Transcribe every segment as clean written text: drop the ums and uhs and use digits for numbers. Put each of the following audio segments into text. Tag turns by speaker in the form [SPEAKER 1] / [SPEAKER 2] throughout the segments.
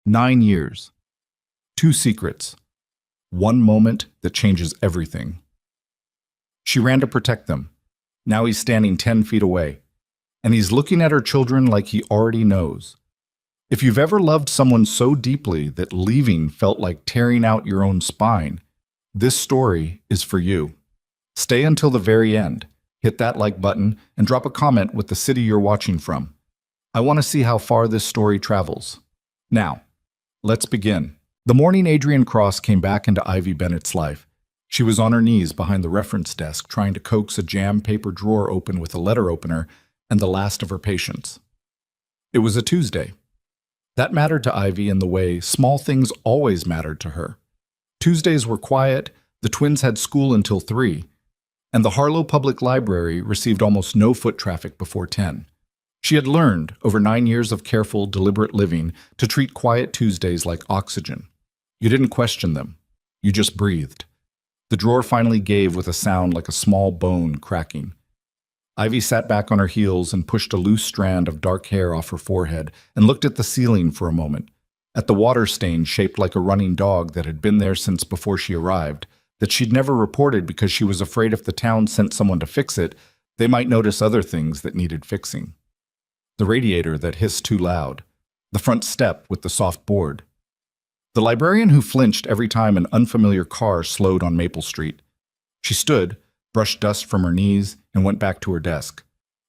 [SPEAKER 1] 9 years. 2 secrets. 1 moment that changes everything. She ran to protect them. Now he's standing 10 feet away. And he's looking at her children like he already knows. If you've ever loved someone so deeply that leaving felt like tearing out your own spine, this story is for you. Stay until the very end. Hit that like button and drop a comment with the city you're watching from. I want to see how far this story travels. Now, let's begin. The morning Adrienne Cross came back into Ivy Bennett's life, she was on her knees behind the reference desk trying to coax a jam paper drawer open with a letter opener and the last of her patience. It was a Tuesday. That mattered to Ivy in the way small things always mattered to her. Tuesdays were quiet, the twins had school until 3, and the Harlow Public Library received almost no foot traffic before 10. She had learned, over 9 years of careful, deliberate living, to treat quiet Tuesdays like oxygen. You didn't question them. You just breathed. The drawer finally gave with a sound like a small bone cracking. Ivy sat back on her heels and pushed a loose strand of dark hair off her forehead and looked at the ceiling for a moment, at the water stain shaped like a running dog that had been there since before she arrived, that she'd never reported because she was afraid if the town sent someone to fix it, they might notice other things that needed fixing. The radiator that hissed too loud, the front step with the soft board. The librarian who flinched every time an unfamiliar car slowed on Maple Street. She stood, brushed dust from her knees, and went back to her desk.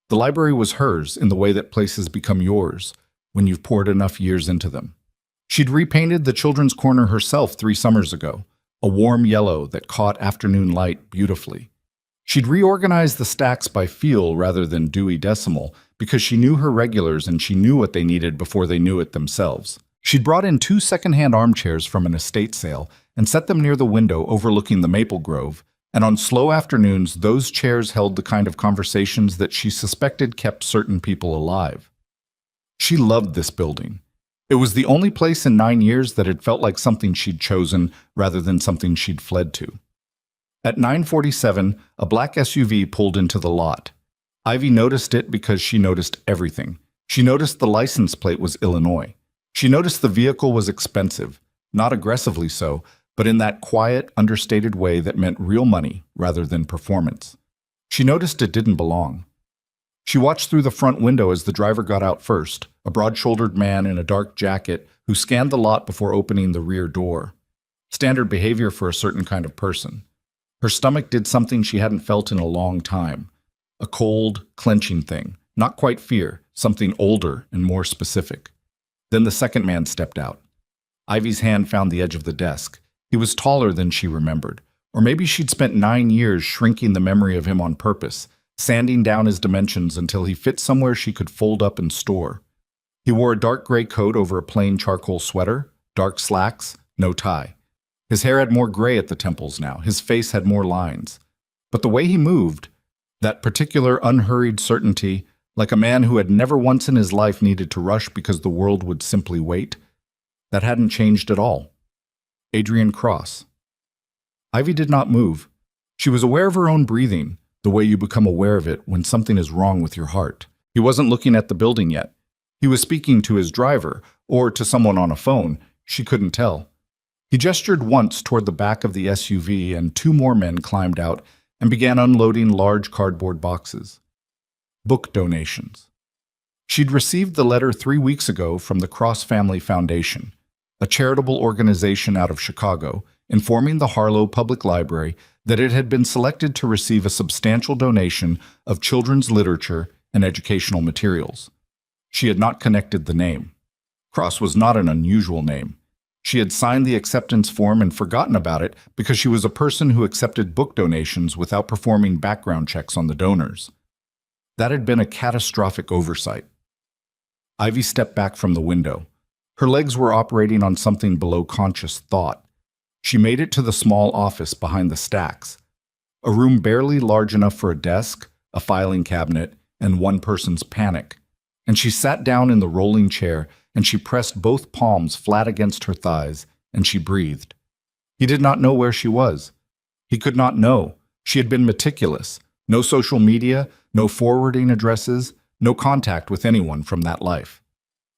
[SPEAKER 1] The library was hers in the way that places become yours when you've poured enough years into them. She'd repainted the children's corner herself 3 summers ago, a warm yellow that caught afternoon light beautifully. She'd reorganized the stacks by feel rather than Dewey Decimal because she knew her regulars and she knew what they needed before they knew it themselves. She'd brought in 2 second-hand armchairs from an estate sale and set them near the window overlooking the maple grove, and on slow afternoons those chairs held the kind of conversations that she suspected kept certain people alive. She loved this building. It was the only place in 9 years that had felt like something she'd chosen rather than something she'd fled to. At 9:47, a black SUV pulled into the lot. Ivy noticed it because she noticed everything. She noticed the license plate was Illinois. She noticed the vehicle was expensive, not aggressively so, but in that quiet, understated way that meant real money rather than performance. She noticed it didn't belong. She watched through the front window as the driver got out first, a broad-shouldered man in a dark jacket who scanned the lot before opening the rear door. Standard behavior for a certain kind of person. Her stomach did something she hadn't felt in a long time. A cold, clenching thing. Not quite fear, something older and more specific. Then the second man stepped out. Ivy's hand found the edge of the desk. He was taller than she remembered. Or maybe she'd spent 9 years shrinking the memory of him on purpose, sanding down his dimensions until he fit somewhere she could fold up and store. He wore a dark gray coat over a plain charcoal sweater, dark slacks, no tie. His hair had more gray at the temples now. His face had more lines. But the way he moved, that particular unhurried certainty, like a man who had never once in his life needed to rush because the world would simply wait, that hadn't changed at all. Adrienne Cross. Ivy did not move. She was aware of her own breathing, the way you become aware of it when something is wrong with your heart. He wasn't looking at the building yet. He was speaking to his driver, or to someone on a phone. She couldn't tell. He gestured once toward the back of the SUV, and 2 more men climbed out and began unloading large cardboard boxes. Book donations. She'd received the letter 3 weeks ago from the Cross Family Foundation, a charitable organization out of Chicago, informing the Harlow Public Library that it had been selected to receive a substantial donation of children's literature and educational materials. She had not connected the name. Cross was not an unusual name. She had signed the acceptance form and forgotten about it because she was a person who accepted book donations without performing background checks on the donors. That had been a catastrophic oversight. Ivy stepped back from the window. Her legs were operating on something below conscious thought. She made it to the small office behind the stacks, a room barely large enough for a desk, a filing cabinet, and one person's panic. And she sat down in the rolling chair, and she pressed both palms flat against her thighs, and she breathed. He did not know where she was. He could not know. She had been meticulous. No social media, no forwarding addresses, no contact with anyone from that life.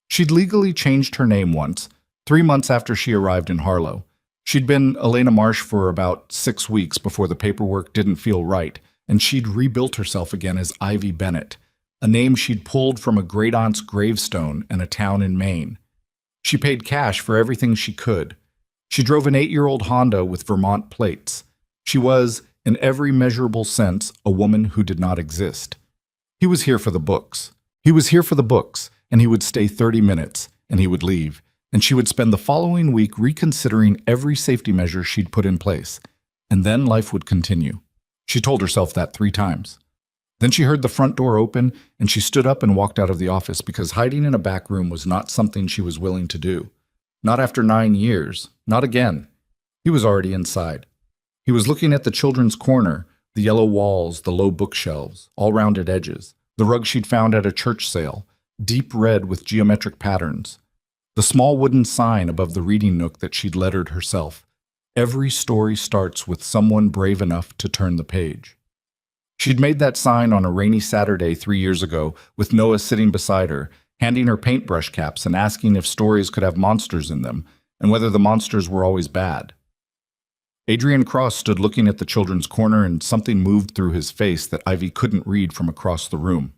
[SPEAKER 1] She'd legally changed her name once, 3 months after she arrived in Harlow. She'd been Elena Marsh for about 6 weeks before the paperwork didn't feel right, and she'd rebuilt herself again as Ivy Bennett, a name she'd pulled from a great-aunt's gravestone in a town in Maine. She paid cash for everything she could. She drove an 8-year-old Honda with Vermont plates. She was, in every measurable sense, a woman who did not exist. He was here for the books. He was here for the books, and he would stay 30 minutes, and he would leave, and she would spend the following week reconsidering every safety measure she'd put in place. And then life would continue. She told herself that 3 times. Then she heard the front door open, and she stood up and walked out of the office because hiding in a back room was not something she was willing to do. Not after 9 years. Not again. He was already inside. He was looking at the children's corner, the yellow walls, the low bookshelves, all rounded edges, the rug she'd found at a church sale, deep red with geometric patterns, the small wooden sign above the reading nook that she'd lettered herself. Every story starts with someone brave enough to turn the page. She'd made that sign on a rainy Saturday 3 years ago with Noah sitting beside her, handing her paintbrush caps and asking if stories could have monsters in them and whether the monsters were always bad. Adrian Cross stood looking at the children's corner and something moved through his face that Ivy couldn't read from across the room.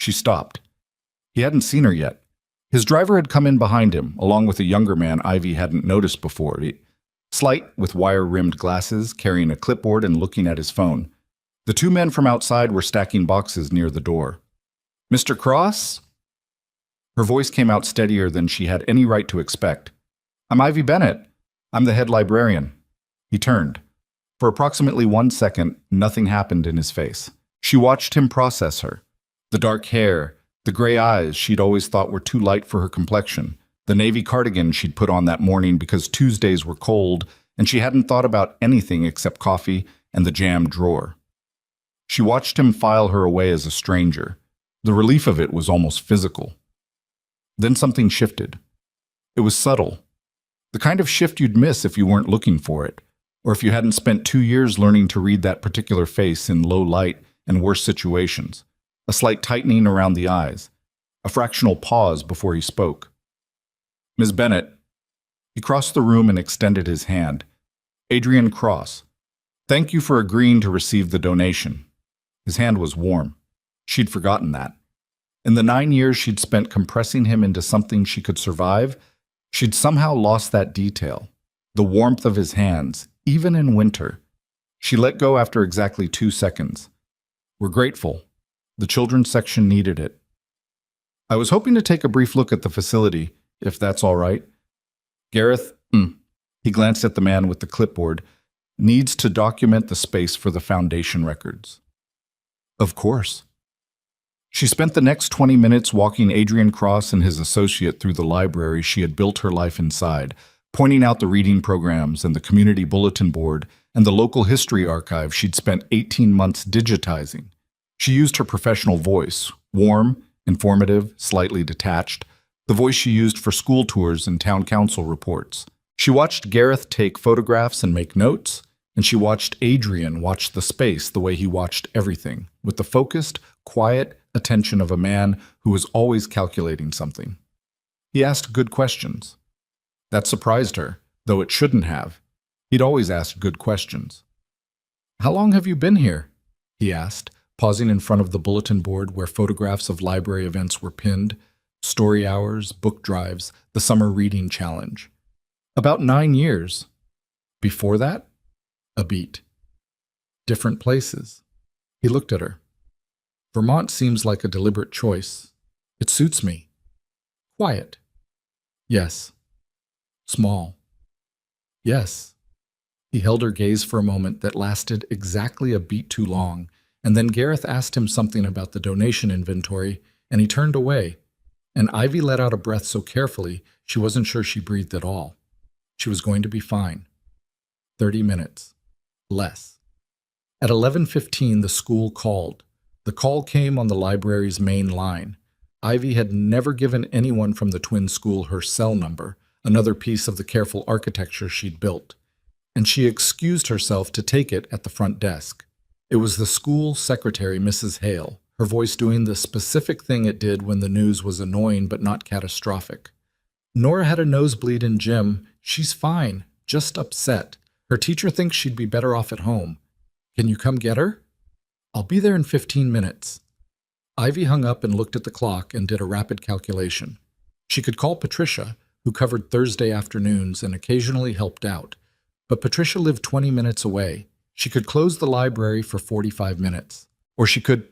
[SPEAKER 1] She stopped. He hadn't seen her yet. His driver had come in behind him, along with a younger man Ivy hadn't noticed before. Slight, with wire-rimmed glasses, carrying a clipboard and looking at his phone. The 2 men from outside were stacking boxes near the door. "Mr. Cross?" Her voice came out steadier than she had any right to expect. "I'm Ivy Bennett. I'm the head librarian." He turned. For approximately 1 second, nothing happened in his face. She watched him process her. The dark hair, the gray eyes she'd always thought were too light for her complexion, the navy cardigan she'd put on that morning because Tuesdays were cold and she hadn't thought about anything except coffee and the jammed drawer. She watched him file her away as a stranger. The relief of it was almost physical. Then something shifted. It was subtle. The kind of shift you'd miss if you weren't looking for it, or if you hadn't spent 2 years learning to read that particular face in low light and worse situations. A slight tightening around the eyes. A fractional pause before he spoke. "Ms. Bennett." He crossed the room and extended his hand. "Adrian Cross. Thank you for agreeing to receive the donation." His hand was warm. She'd forgotten that. In the 9 years she'd spent compressing him into something she could survive, she'd somehow lost that detail. The warmth of his hands, even in winter. She let go after exactly 2 seconds. "We're grateful. The children's section needed it. I was hoping to take a brief look at the facility, if that's all right. Gareth," he glanced at the man with the clipboard, "needs to document the space for the foundation records." "Of course." She spent the next 20 minutes walking Adrian Cross and his associate through the library she had built her life inside, pointing out the reading programs and the community bulletin board and the local history archive she'd spent 18 months digitizing. She used her professional voice, warm, informative, slightly detached, the voice she used for school tours and town council reports. She watched Gareth take photographs and make notes, and she watched Adrian watch the space the way he watched everything, with the focused, quiet attention of a man who was always calculating something. He asked good questions. That surprised her, though it shouldn't have. He'd always asked good questions. "How long have you been here?" he asked, pausing in front of the bulletin board where photographs of library events were pinned, story hours, book drives, the summer reading challenge. "About 9 years. Before that?" A beat. "Different places." He looked at her. "Vermont seems like a deliberate choice. It suits me. Quiet." "Yes." "Small." "Yes." He held her gaze for a moment that lasted exactly a beat too long, and then Gareth asked him something about the donation inventory, and he turned away, and Ivy let out a breath so carefully she wasn't sure she breathed at all. She was going to be fine. 30 minutes. Less. At 11:15, the school called. The call came on the library's main line. Ivy had never given anyone from the twin school her cell number, another piece of the careful architecture she'd built, and she excused herself to take it at the front desk. It was the school secretary, Mrs. Hale, her voice doing the specific thing it did when the news was annoying but not catastrophic. Nora had a nosebleed in gym. She's fine, just upset. Her teacher thinks she'd be better off at home. Can you come get her? I'll be there in 15 minutes. Ivy hung up and looked at the clock and did a rapid calculation. She could call Patricia, who covered Thursday afternoons and occasionally helped out. But Patricia lived 20 minutes away. She could close the library for 45 minutes. Or she could...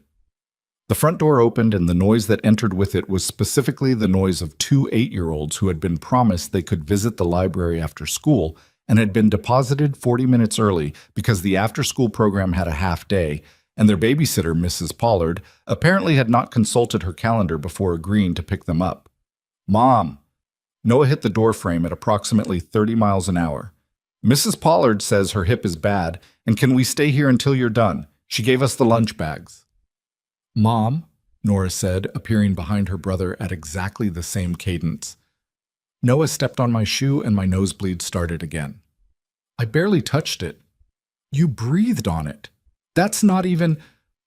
[SPEAKER 1] The front door opened, and the noise that entered with it was specifically the noise of two 8-year-olds who had been promised they could visit the library after school and had been deposited 40 minutes early because the after-school program had a half day, and their babysitter, Mrs. Pollard, apparently had not consulted her calendar before agreeing to pick them up. Mom! Noah hit the doorframe at approximately 30 miles an hour. Mrs. Pollard says her hip is bad, and can we stay here until you're done? She gave us the lunch bags. Mom, Nora said, appearing behind her brother at exactly the same cadence. Noah stepped on my shoe and my nosebleed started again. I barely touched it. You breathed on it. That's not even...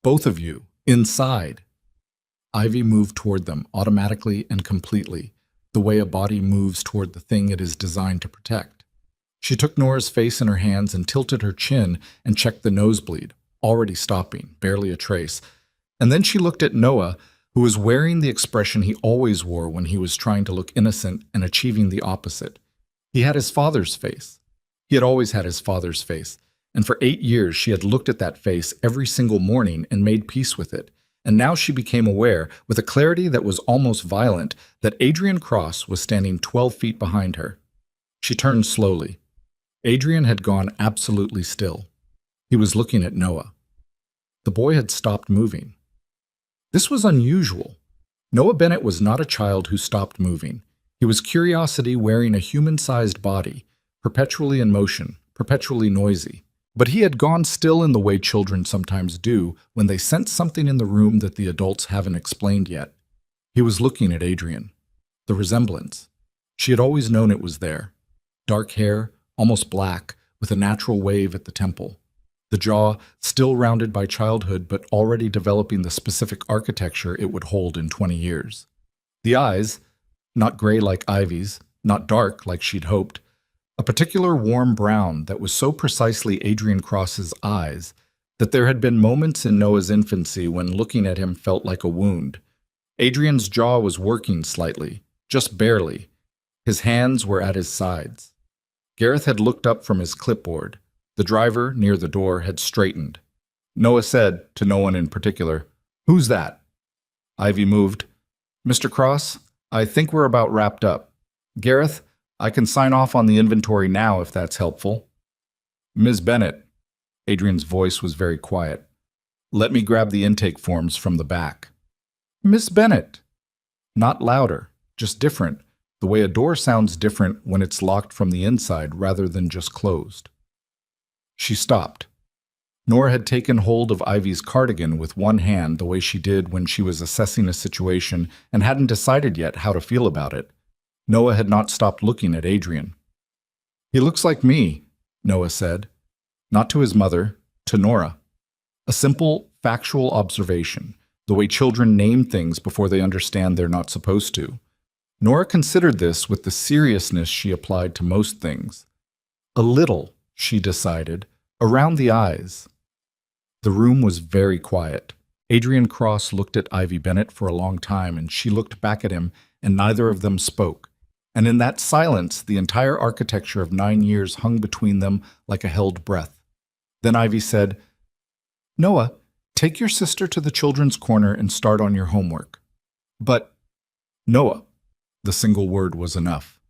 [SPEAKER 1] Both of you, inside. Ivy moved toward them, automatically and completely, the way a body moves toward the thing it is designed to protect. She took Nora's face in her hands and tilted her chin and checked the nosebleed, already stopping, barely a trace. And then she looked at Noah, who was wearing the expression he always wore when he was trying to look innocent and achieving the opposite. He had his father's face. He had always had his father's face, and for 8 years she had looked at that face every single morning and made peace with it. And now she became aware, with a clarity that was almost violent, that Adrian Cross was standing 12 feet behind her. She turned slowly. Adrian had gone absolutely still. He was looking at Noah. The boy had stopped moving. This was unusual. Noah Bennett was not a child who stopped moving. He was curiosity wearing a human-sized body, perpetually in motion, perpetually noisy. But he had gone still in the way children sometimes do when they sense something in the room that the adults haven't explained yet. He was looking at Adrian. The resemblance. She had always known it was there. Dark hair, almost black, with a natural wave at the temple. The jaw, still rounded by childhood but already developing the specific architecture it would hold in 20 years. The eyes, not gray like Ivy's, not dark like she'd hoped, a particular warm brown that was so precisely Adrian Cross's eyes that there had been moments in Noah's infancy when looking at him felt like a wound. Adrian's jaw was working slightly, just barely. His hands were at his sides. Gareth had looked up from his clipboard. The driver, near the door, had straightened. Noah said, to no one in particular, "Who's that?" Ivy moved. "Mr. Cross, I think we're about wrapped up. Gareth, I can sign off on the inventory now if that's helpful." "Ms. Bennett," Adrian's voice was very quiet. "Let me grab the intake forms from the back." "Miss Bennett." Not louder, just different, the way a door sounds different when it's locked from the inside rather than just closed. She stopped. Nora had taken hold of Ivy's cardigan with one hand the way she did when she was assessing a situation and hadn't decided yet how to feel about it. Noah had not stopped looking at Adrian. "He looks like me," Noah said. Not to his mother, to Nora. A simple, factual observation, the way children name things before they understand they're not supposed to. Nora considered this with the seriousness she applied to most things. A little, she decided, around the eyes. The room was very quiet. Adrian Cross looked at Ivy Bennett for a long time, and she looked back at him, and neither of them spoke. And in that silence, the entire architecture of 9 years hung between them like a held breath. Then Ivy said, "Noah, take your sister to the children's corner and start on your homework." "But, Noah," the single word was enough.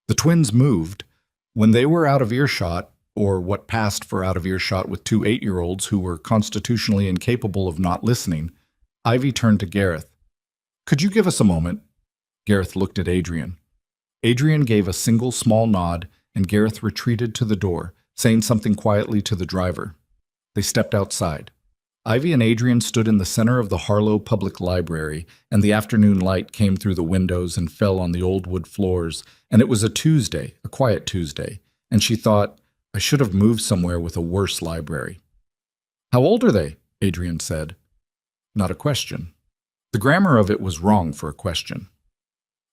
[SPEAKER 1] The twins moved. When they were out of earshot, or what passed for out of earshot with two 8-year-olds who were constitutionally incapable of not listening, Ivy turned to Gareth. "Could you give us a moment?" Gareth looked at Adrian. Adrian gave a single small nod, and Gareth retreated to the door, saying something quietly to the driver. They stepped outside. Ivy and Adrian stood in the center of the Harlow Public Library, and the afternoon light came through the windows and fell on the old wood floors, and it was a Tuesday, a quiet Tuesday, and she thought, "I should have moved somewhere with a worse library." "How old are they?" Adrian said. Not a question. The grammar of it was wrong for a question.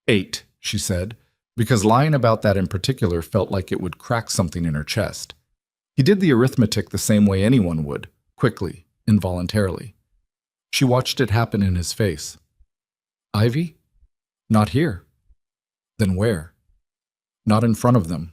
[SPEAKER 1] 8, she said. because lying about that in particular felt like it would crack something in her chest. He did the arithmetic the same way anyone would, quickly, involuntarily. She watched it happen in his face. Ivy? Not here. Then where? Not in front of them.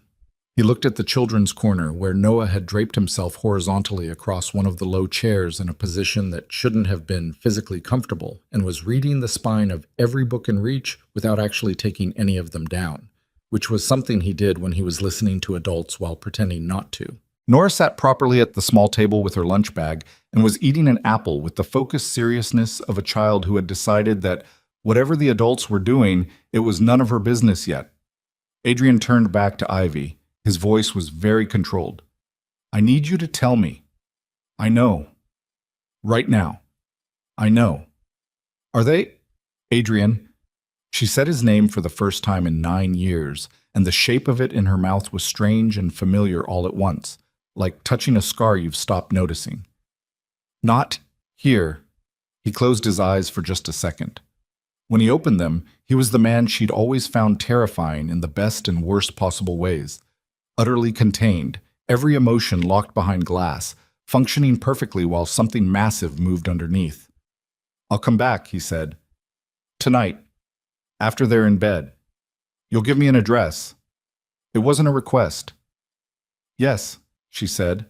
[SPEAKER 1] He looked at the children's corner where Noah had draped himself horizontally across one of the low chairs in a position that shouldn't have been physically comfortable and was reading the spine of every book in reach without actually taking any of them down, which was something he did when he was listening to adults while pretending not to. Nora sat properly at the small table with her lunch bag and was eating an apple with the focused seriousness of a child who had decided that whatever the adults were doing, it was none of her business yet. Adrian turned back to Ivy. His voice was very controlled. I need you to tell me. I know. Right now. I know. Are they? Adrian. She said his name for the first time in 9 years, and the shape of it in her mouth was strange and familiar all at once, like touching a scar you've stopped noticing. Not here. He closed his eyes for just a second. When he opened them, he was the man she'd always found terrifying in the best and worst possible ways. Utterly contained, every emotion locked behind glass, functioning perfectly while something massive moved underneath. I'll come back, he said. Tonight, after they're in bed. You'll give me an address. It wasn't a request. Yes, she said.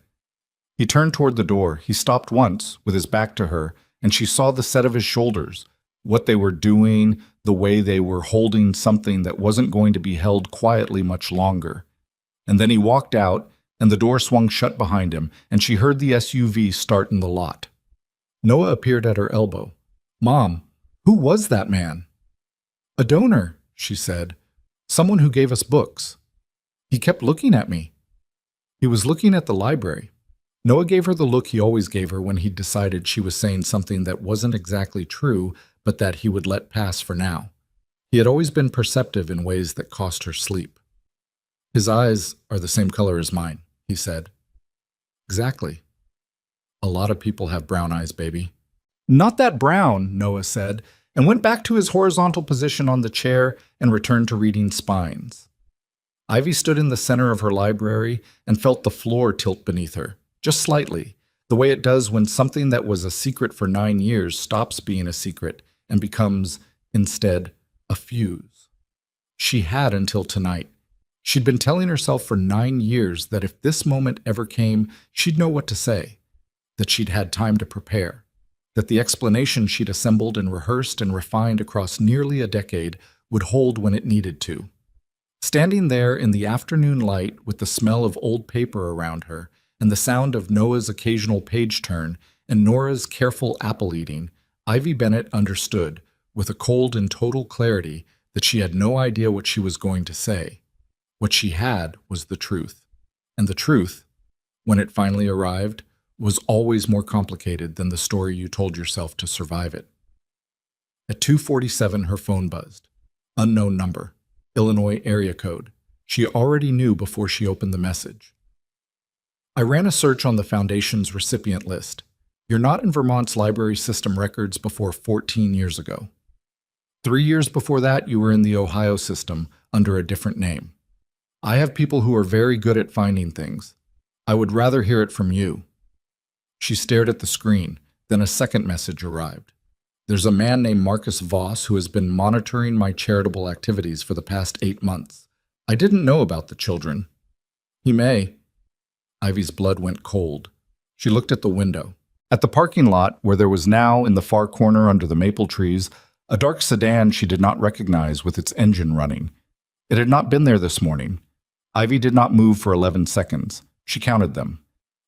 [SPEAKER 1] He turned toward the door. He stopped once, with his back to her, and she saw the set of his shoulders, what they were doing, the way they were holding something that wasn't going to be held quietly much longer. And then he walked out, and the door swung shut behind him, and she heard the SUV start in the lot. Noah appeared at her elbow. Mom, who was that man? A donor, she said. Someone who gave us books. He kept looking at me. He was looking at the library. Noah gave her the look he always gave her when he decided she was saying something that wasn't exactly true, but that he would let pass for now. He had always been perceptive in ways that cost her sleep. His eyes are the same color as mine, he said. Exactly. A lot of people have brown eyes, baby. Not that brown, Noah said, and went back to his horizontal position on the chair and returned to reading spines. Ivy stood in the center of her library and felt the floor tilt beneath her, just slightly, the way it does when something that was a secret for 9 years stops being a secret and becomes, instead, a fuse. She had until tonight. She'd been telling herself for 9 years that if this moment ever came, she'd know what to say, that she'd had time to prepare, that the explanation she'd assembled and rehearsed and refined across nearly a decade would hold when it needed to. Standing there in the afternoon light with the smell of old paper around her and the sound of Noah's occasional page turn and Nora's careful apple eating, Ivy Bennett understood, with a cold and total clarity, that she had no idea what she was going to say. What she had was the truth. And the truth, when it finally arrived, was always more complicated than the story you told yourself to survive it. At 2:47, her phone buzzed. Unknown number. Illinois area code. She already knew before she opened the message. I ran a search on the Foundation's recipient list. You're not in Vermont's library system records before 14 years ago. 3 years before that, you were in the Ohio system under a different name. I have people who are very good at finding things. I would rather hear it from you. She stared at the screen. Then a second message arrived. There's a man named Marcus Voss who has been monitoring my charitable activities for the past 8 months. I didn't know about the children. He may. Ivy's blood went cold. She looked at the window. At the parking lot, where there was now, in the far corner under the maple trees, a dark sedan she did not recognize with its engine running. It had not been there this morning. Ivy did not move for 11 seconds. She counted them.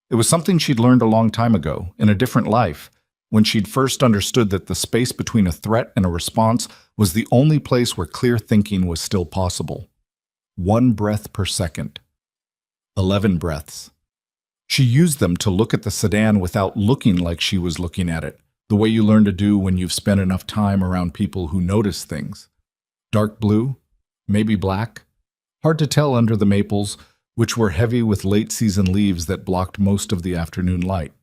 [SPEAKER 1] It was something she'd learned a long time ago, in a different life, when she'd first understood that the space between a threat and a response was the only place where clear thinking was still possible. 1 breath per second. 11 breaths. She used them to look at the sedan without looking like she was looking at it, the way you learn to do when you've spent enough time around people who notice things. Dark blue, maybe black. Hard to tell under the maples, which were heavy with late-season leaves that blocked most of the afternoon light.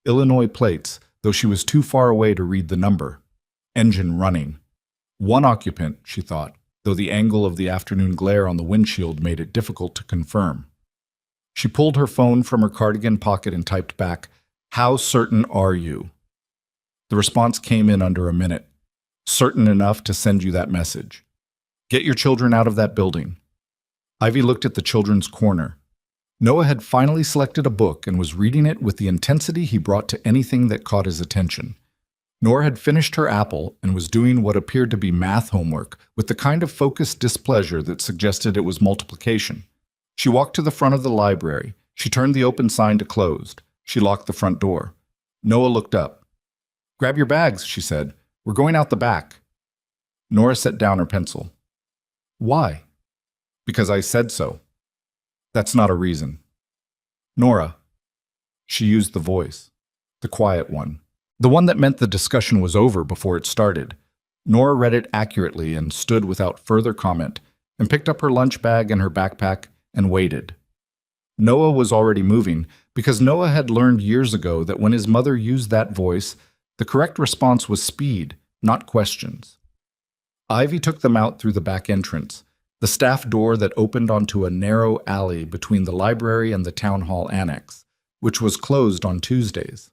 [SPEAKER 1] Illinois plates, though she was too far away to read the number. Engine running. 1 occupant, she thought. though the angle of the afternoon glare on the windshield made it difficult to confirm. She pulled her phone from her cardigan pocket and typed back, "How certain are you?" The response came in under a minute. "Certain enough to send you that message. Get your children out of that building." Ivy looked at the children's corner. Noah had finally selected a book and was reading it with the intensity he brought to anything that caught his attention. Nora had finished her apple and was doing what appeared to be math homework with the kind of focused displeasure that suggested it was multiplication. She walked to the front of the library. She turned the open sign to closed. She locked the front door. Noah looked up. "Grab your bags," she said. "We're going out the back." Nora set down her pencil. "Why?" "Because I said so." "That's not a reason." "Nora." She used the voice, the quiet one, the one that meant the discussion was over before it started. Nora read it accurately and stood without further comment, and picked up her lunch bag and her backpack and waited. Noah was already moving, because Noah had learned years ago that when his mother used that voice, the correct response was speed, not questions. Ivy took them out through the back entrance, the staff door that opened onto a narrow alley between the library and the town hall annex, which was closed on Tuesdays.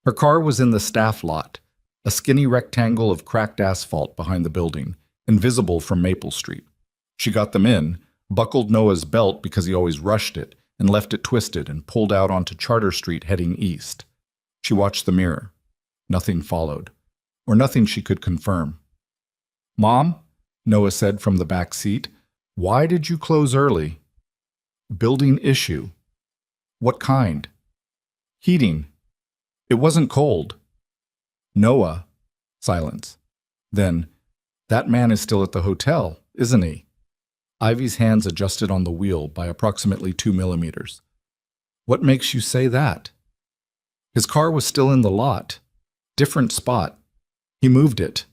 [SPEAKER 1] Her car was in the staff lot, a skinny rectangle of cracked asphalt behind the building, invisible from Maple Street. She got them in, buckled Noah's belt because he always rushed it, and left it twisted and pulled out onto Charter Street heading east. She watched the mirror. Nothing followed, or nothing she could confirm. "Mom," Noah said from the back seat, "why did you close early?" "Building issue." "What kind?" "Heating. It wasn't cold." "Noah." Silence. Then, "That man is still at the hotel, isn't he?" Ivy's hands adjusted on the wheel by approximately 2 millimeters. "What makes you say that?" "His car was still in the lot. Different spot. He moved it."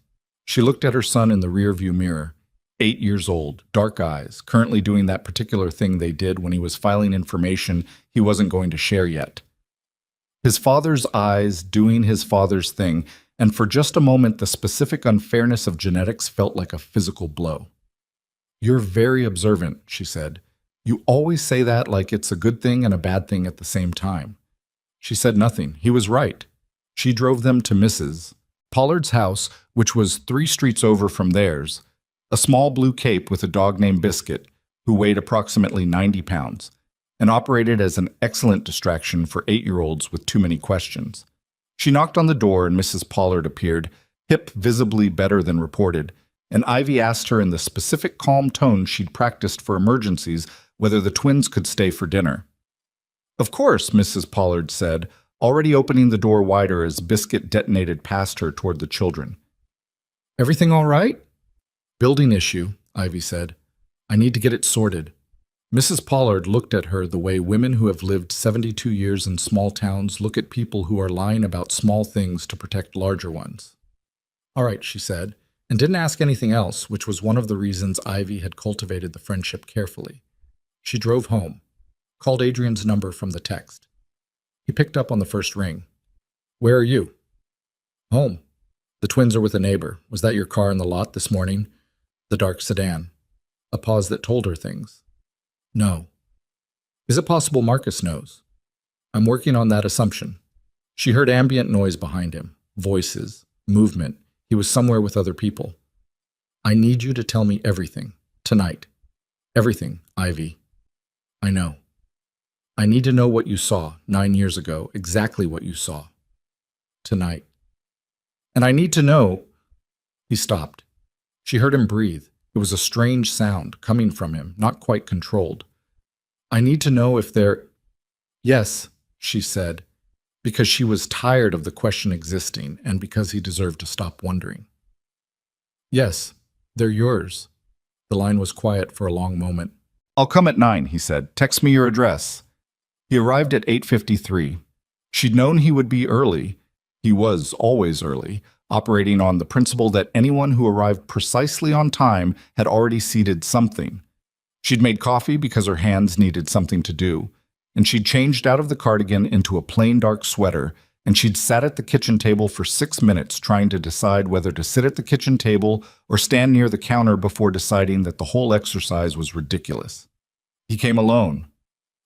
[SPEAKER 1] She looked at her son in the rearview mirror. 8 years old, dark eyes, currently doing that particular thing they did when he was filing information he wasn't going to share yet. His father's eyes doing his father's thing, and for just a moment the specific unfairness of genetics felt like a physical blow. "You're very observant," she said. "You always say that like it's a good thing and a bad thing at the same time." She said nothing. He was right. She drove them to Mrs. Pollard's house, which was 3 streets over from theirs, a small blue cape with a dog named Biscuit, who weighed approximately 90 pounds, and operated as an excellent distraction for 8-year-olds with too many questions. She knocked on the door and Mrs. Pollard appeared, hip visibly better than reported, and Ivy asked her in the specific calm tone she'd practiced for emergencies whether the twins could stay for dinner. "Of course," Mrs. Pollard said, already opening the door wider as Biscuit detonated past her toward the children. "Everything all right?" "Building issue," Ivy said. "I need to get it sorted." Mrs. Pollard looked at her the way women who have lived 72 years in small towns look at people who are lying about small things to protect larger ones. "All right," she said, and didn't ask anything else, which was one of the reasons Ivy had cultivated the friendship carefully. She drove home, called Adrian's number from the text. He picked up on the first ring. "Where are you?" "Home. The twins are with a neighbor. Was that your car in the lot this morning?" "The dark sedan." A pause that told her things. "No." "Is it possible Marcus knows?" "I'm working on that assumption." She heard ambient noise behind him, voices, movement. He was somewhere with other people. "I need you to tell me everything, tonight. Everything, Ivy." "I know. I need to know what you saw 9 years ago, exactly what you saw. Tonight. And I need to know—" He stopped. She heard him breathe. It was a strange sound coming from him, not quite controlled. "I need to know if they're—" "Yes," she said, because she was tired of the question existing and because he deserved to stop wondering. "Yes, they're yours." The line was quiet for a long moment. "I'll come at 9, he said. "Text me your address." He arrived at 8:53. She'd known he would be early. He was always early, operating on the principle that anyone who arrived precisely on time had already seeded something. She'd made coffee because her hands needed something to do, and she'd changed out of the cardigan into a plain dark sweater and she'd sat at the kitchen table for 6 minutes trying to decide whether to sit at the kitchen table or stand near the counter before deciding that the whole exercise was ridiculous. He came alone.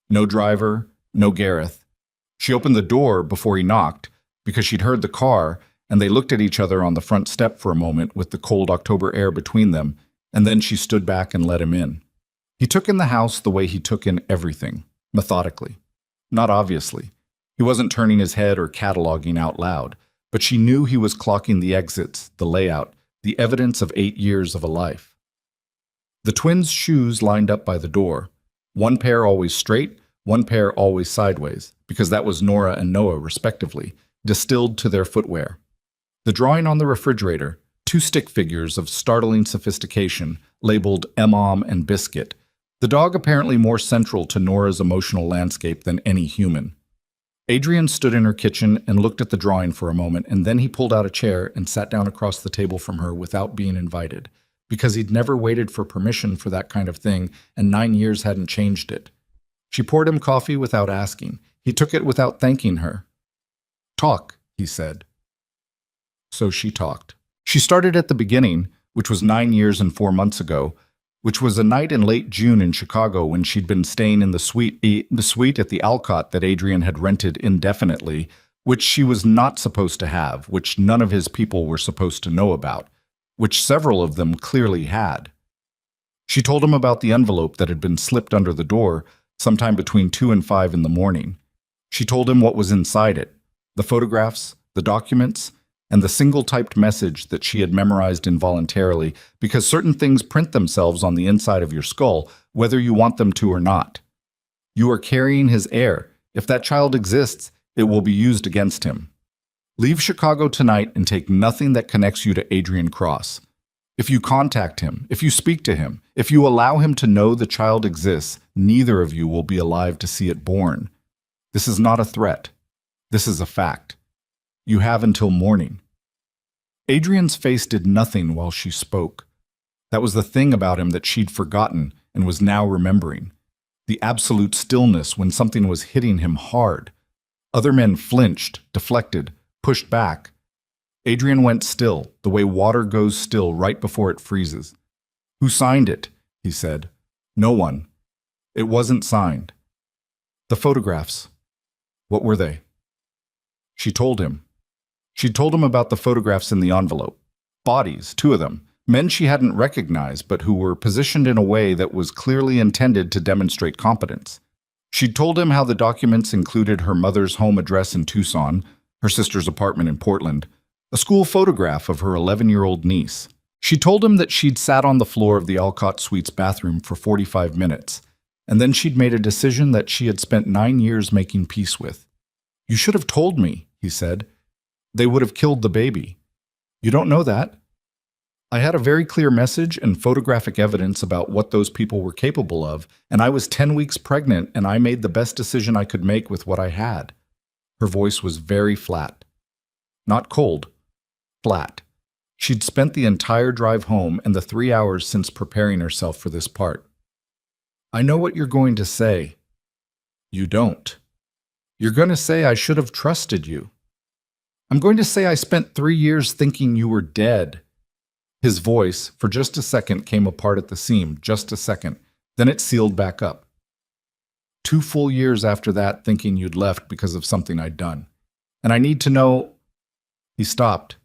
[SPEAKER 1] No driver, no Gareth. She opened the door before he knocked because she'd heard the car, and they looked at each other on the front step for a moment with the cold October air between them, and then she stood back and let him in. He took in the house the way he took in everything, methodically. Not obviously. He wasn't turning his head or cataloging out loud, but she knew he was clocking the exits, the layout, the evidence of 8 years of a life. The twins' shoes lined up by the door, one pair always straight, one pair always sideways, because that was Nora and Noah respectively, distilled to their footwear. The drawing on the refrigerator, 2 stick figures of startling sophistication, labeled Mom and Biscuit, the dog apparently more central to Nora's emotional landscape than any human. Adrian stood in her kitchen and looked at the drawing for a moment, and then he pulled out a chair and sat down across the table from her without being invited, because he'd never waited for permission for that kind of thing, and 9 years hadn't changed it. She poured him coffee without asking. He took it without thanking her. "Talk," he said. So she talked. She started at the beginning, which was 9 years and 4 months ago, which was a night in late June in Chicago when she'd been staying in the suite at the Alcott that Adrian had rented indefinitely, which she was not supposed to have, which none of his people were supposed to know about, which several of them clearly had. She told him about the envelope that had been slipped under the door sometime between 2 and 5 in the morning. She told him what was inside it, the photographs, the documents, and the single-typed message that she had memorized involuntarily, because certain things print themselves on the inside of your skull, whether you want them to or not. You are carrying his heir. If that child exists, it will be used against him. Leave Chicago tonight and take nothing that connects you to Adrian Cross. If you contact him, if you speak to him, if you allow him to know the child exists, neither of you will be alive to see it born. This is not a threat. This is a fact. You have until morning. Adrian's face did nothing while she spoke. That was the thing about him that she'd forgotten and was now remembering. The absolute stillness when something was hitting him hard. Other men flinched, deflected, pushed back. Adrian went still, the way water goes still right before it freezes. "Who signed it?" he said. "No one. It wasn't signed." "The photographs. What were they?" She told him. She told him about the photographs in the envelope. Bodies, 2 of them. Men she hadn't recognized, but who were positioned in a way that was clearly intended to demonstrate competence. She'd told him how the documents included her mother's home address in Tucson, her sister's apartment in Portland, a school photograph of her 11-year-old niece. She told him that she'd sat on the floor of the Alcott Suites bathroom for 45 minutes, and then she'd made a decision that she had spent 9 years making peace with. "You should have told me," he said. "They would have killed the baby." "You don't know that." "I had a very clear message and photographic evidence about what those people were capable of, and I was 10 weeks pregnant, and I made the best decision I could make with what I had." Her voice was very flat. Not cold. Flat. She'd spent the entire drive home and the 3 hours since preparing herself for this part. "I know what you're going to say." "You don't. You're going to say I should have trusted you." "I'm going to say I spent 3 years thinking you were dead." His voice, for just a second, came apart at the seam, just a second. Then it sealed back up. 2 full years after that, thinking you'd left because of something I'd done. And I need to know... He stopped,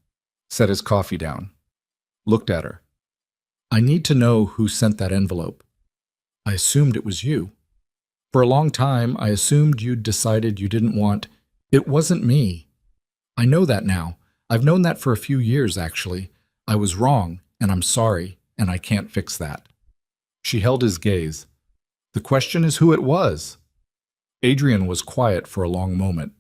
[SPEAKER 1] set his coffee down, looked at her. "I need to know who sent that envelope. I assumed it was you. For a long time, I assumed you'd decided you didn't want... It wasn't me. I know that now. I've known that for a few years, actually. I was wrong, and I'm sorry, and I can't fix that." She held his gaze. "The question is who it was." Adrian was quiet for a long moment.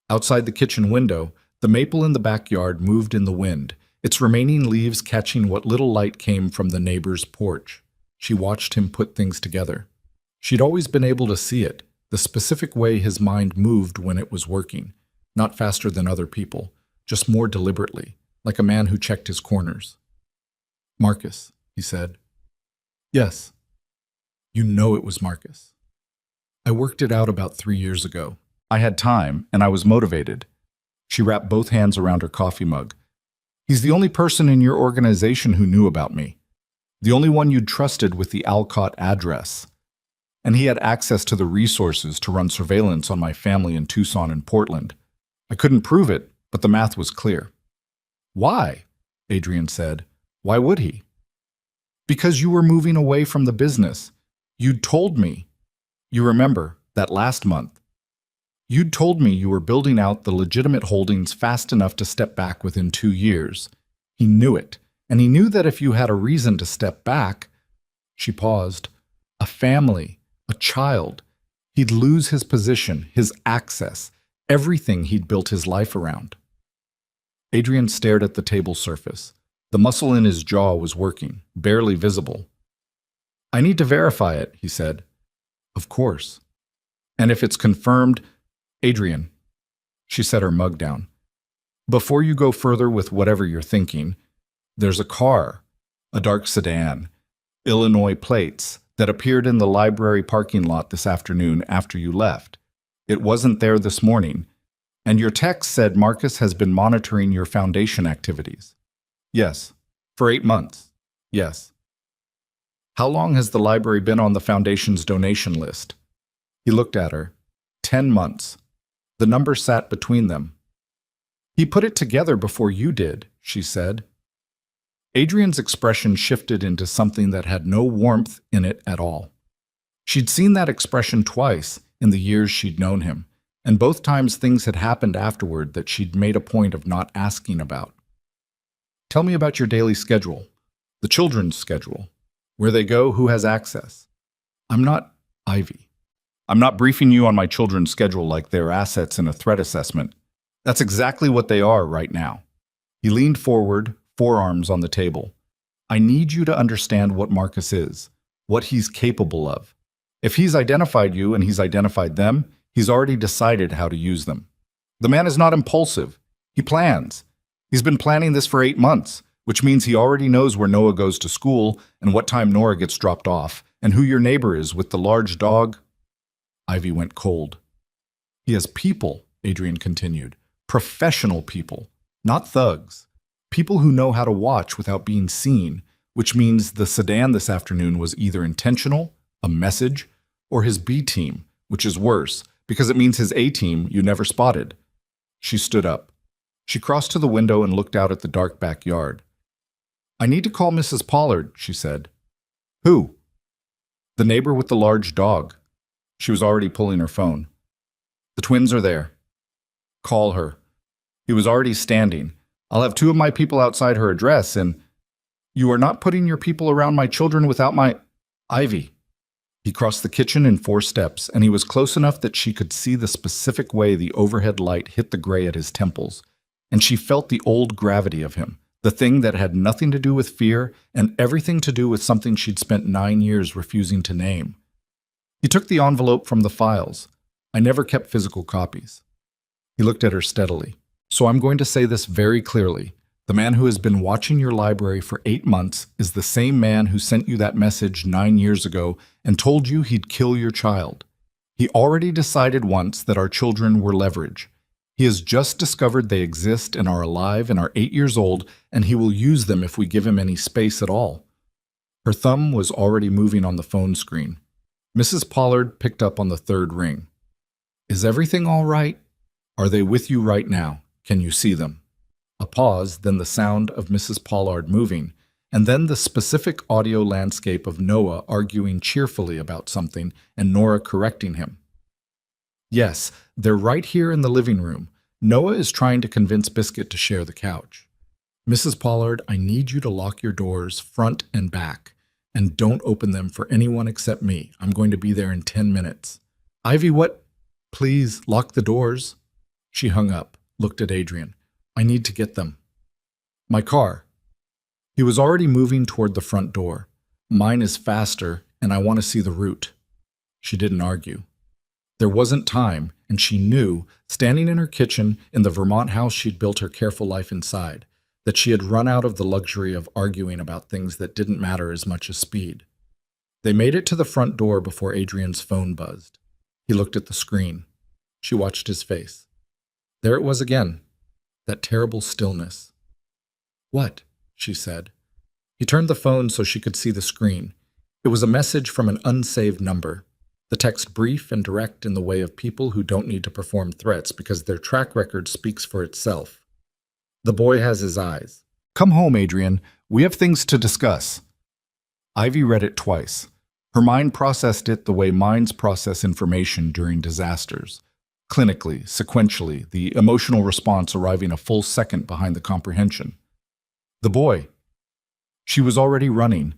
[SPEAKER 1] Outside the kitchen window, the maple in the backyard moved in the wind, its remaining leaves catching what little light came from the neighbor's porch. She watched him put things together. She'd always been able to see it, the specific way his mind moved when it was working. Not faster than other people, just more deliberately, like a man who checked his corners. "Marcus," he said. "Yes." "You know it was Marcus." "I worked it out about 3 years ago. I had time, and I was motivated. She wrapped both hands around her coffee mug. He's the only person in your organization who knew about me. The only one you'd trusted with the Alcott address. And he had access to the resources to run surveillance on my family in Tucson and Portland. I couldn't prove it, but the math was clear. Why? Adrian said. Why would he? Because you were moving away from the business. You'd told me. You remember, that last month. You'd told me you were building out the legitimate holdings fast enough to step back within 2 years. He knew it, and he knew that if you had a reason to step back, she paused, a family, a child, he'd lose his position, his access, everything he'd built his life around. Adrian stared at the table surface. The muscle in his jaw was working, barely visible. I need to verify it, he said. Of course. And if it's confirmed, Adrian, she set her mug down. Before you go further with whatever you're thinking, there's a car, a dark sedan, Illinois plates, that appeared in the library parking lot this afternoon after you left. It wasn't there this morning, and your text said Marcus has been monitoring your foundation activities. Yes. For 8 months. Yes. How long has the library been on the foundation's donation list? He looked at her. 10 months. The number sat between them. He put it together before you did, she said. Adrian's expression shifted into something that had no warmth in it at all. She'd seen that expression twice in the years she'd known him, and both times things had happened afterward that she'd made a point of not asking about. Tell me about your daily schedule, the children's schedule, where they go, who has access. I'm not Ivy. I'm not briefing you on my children's schedule like they're assets in a threat assessment. That's exactly what they are right now. He leaned forward, forearms on the table. I need you to understand what Marcus is, what he's capable of. If he's identified you and he's identified them, he's already decided how to use them. The man is not impulsive. He plans. He's been planning this for 8 months, which means he already knows where Noah goes to school and what time Nora gets dropped off, and who your neighbor is with the large dog. Ivy went cold. He has people, Adrian continued, professional people, not thugs. People who know how to watch without being seen, which means the sedan this afternoon was either intentional, a message, or his B team, which is worse, because it means his A team you never spotted. She stood up. She crossed to the window and looked out at the dark backyard. I need to call Mrs. Pollard, she said. Who? The neighbor with the large dog. She was already pulling her phone. The twins are there. Call her. He was already standing. I'll have 2 of my people outside her address, and you are not putting your people around my children without my Ivy. He crossed the kitchen in 4 steps, and he was close enough that she could see the specific way the overhead light hit the gray at his temples, and she felt the old gravity of him, the thing that had nothing to do with fear and everything to do with something she'd spent 9 years refusing to name. He took the envelope from the files. I never kept physical copies. He looked at her steadily. So I'm going to say this very clearly. The man who has been watching your library for 8 months is the same man who sent you that message 9 years ago and told you he'd kill your child. He already decided once that our children were leverage. He has just discovered they exist and are alive and are 8 years old, and he will use them if we give him any space at all. Her thumb was already moving on the phone screen. Mrs. Pollard picked up on the 3rd ring. Is everything all right? Are they with you right now? Can you see them? A pause, then the sound of Mrs. Pollard moving, and then the specific audio landscape of Noah arguing cheerfully about something and Nora correcting him. Yes, they're right here in the living room. Noah is trying to convince Biscuit to share the couch. Mrs. Pollard, I need you to lock your doors front and back, and don't open them for anyone except me. I'm going to be there in 10 minutes. Ivy, what? Please, lock the doors. She hung up, looked at Adrian. I need to get them. My car. He was already moving toward the front door. Mine is faster, and I want to see the route. She didn't argue. There wasn't time, and she knew, standing in her kitchen in the Vermont house she'd built her careful life inside, that she had run out of the luxury of arguing about things that didn't matter as much as speed. They made it to the front door before Adrian's phone buzzed. He looked at the screen. She watched his face. There it was again. That terrible stillness. "What?" she said. He turned the phone so she could see the screen. It was a message from an unsaved number. The text brief and direct in the way of people who don't need to perform threats because their track record speaks for itself. The boy has his eyes. "Come home, Adrian. We have things to discuss." Ivy read it twice. Her mind processed it the way minds process information during disasters. Clinically, sequentially, the emotional response arriving a full second behind the comprehension. The boy. She was already running.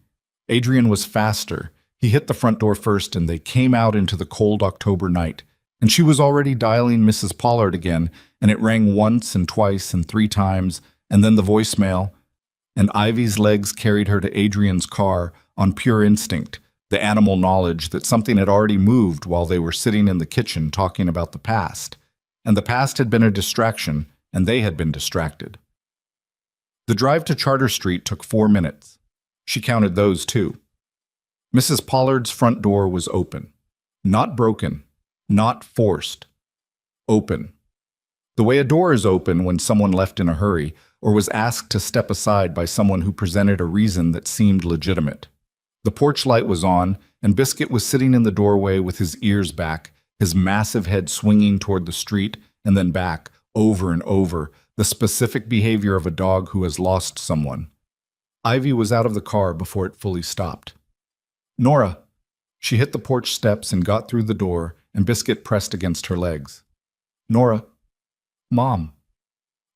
[SPEAKER 1] Adrian was faster. He hit the front door first and they came out into the cold October night. And she was already dialing Mrs. Pollard again, and it rang once and twice and 3 times, and then the voicemail. And Ivy's legs carried her to Adrian's car on pure instinct, the animal knowledge that something had already moved while they were sitting in the kitchen talking about the past. And the past had been a distraction, and they had been distracted. The drive to Charter Street took 4 minutes. She counted those too. Mrs. Pollard's front door was open. Not broken. Not forced. Open. The way a door is open when someone left in a hurry or was asked to step aside by someone who presented a reason that seemed legitimate. The porch light was on, and Biscuit was sitting in the doorway with his ears back, his massive head swinging toward the street and then back, over and over, the specific behavior of a dog who has lost someone. Ivy was out of the car before it fully stopped. "Nora." She hit the porch steps and got through the door, and Biscuit pressed against her legs. "Nora." "Mom."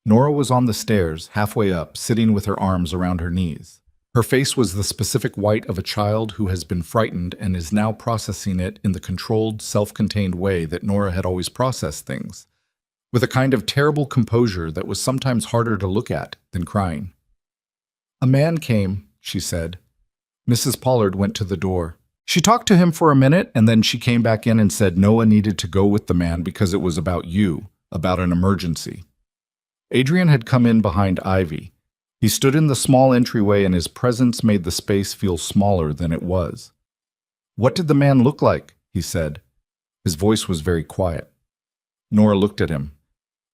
[SPEAKER 1] Nora was on the stairs, halfway up, sitting with her arms around her knees. Her face was the specific white of a child who has been frightened and is now processing it in the controlled, self-contained way that Nora had always processed things, with a kind of terrible composure that was sometimes harder to look at than crying. "A man came," she said. Mrs. Pollard went to the door. She talked to him for a minute, and then she came back in and said Noah needed to go with the man because it was about you, about an emergency. Adrian had come in behind Ivy. He stood in the small entryway, and his presence made the space feel smaller than it was. "What did the man look like?" he said. His voice was very quiet. Nora looked at him.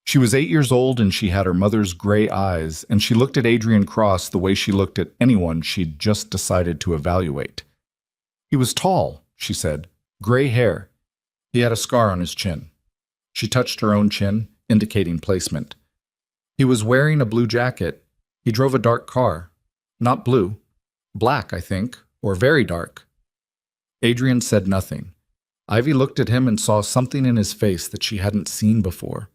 [SPEAKER 1] She was 8 years old, and she had her mother's gray eyes, and she looked at Adrian Cross the way she looked at anyone she'd just decided to evaluate. "He was tall," she said. "Gray hair. He had a scar on his chin." She touched her own chin, indicating placement. "He was wearing a blue jacket. He drove a dark car. Not blue. Black, I think, or very dark." Adrian said nothing. Ivy looked at him and saw something in his face that she hadn't seen before.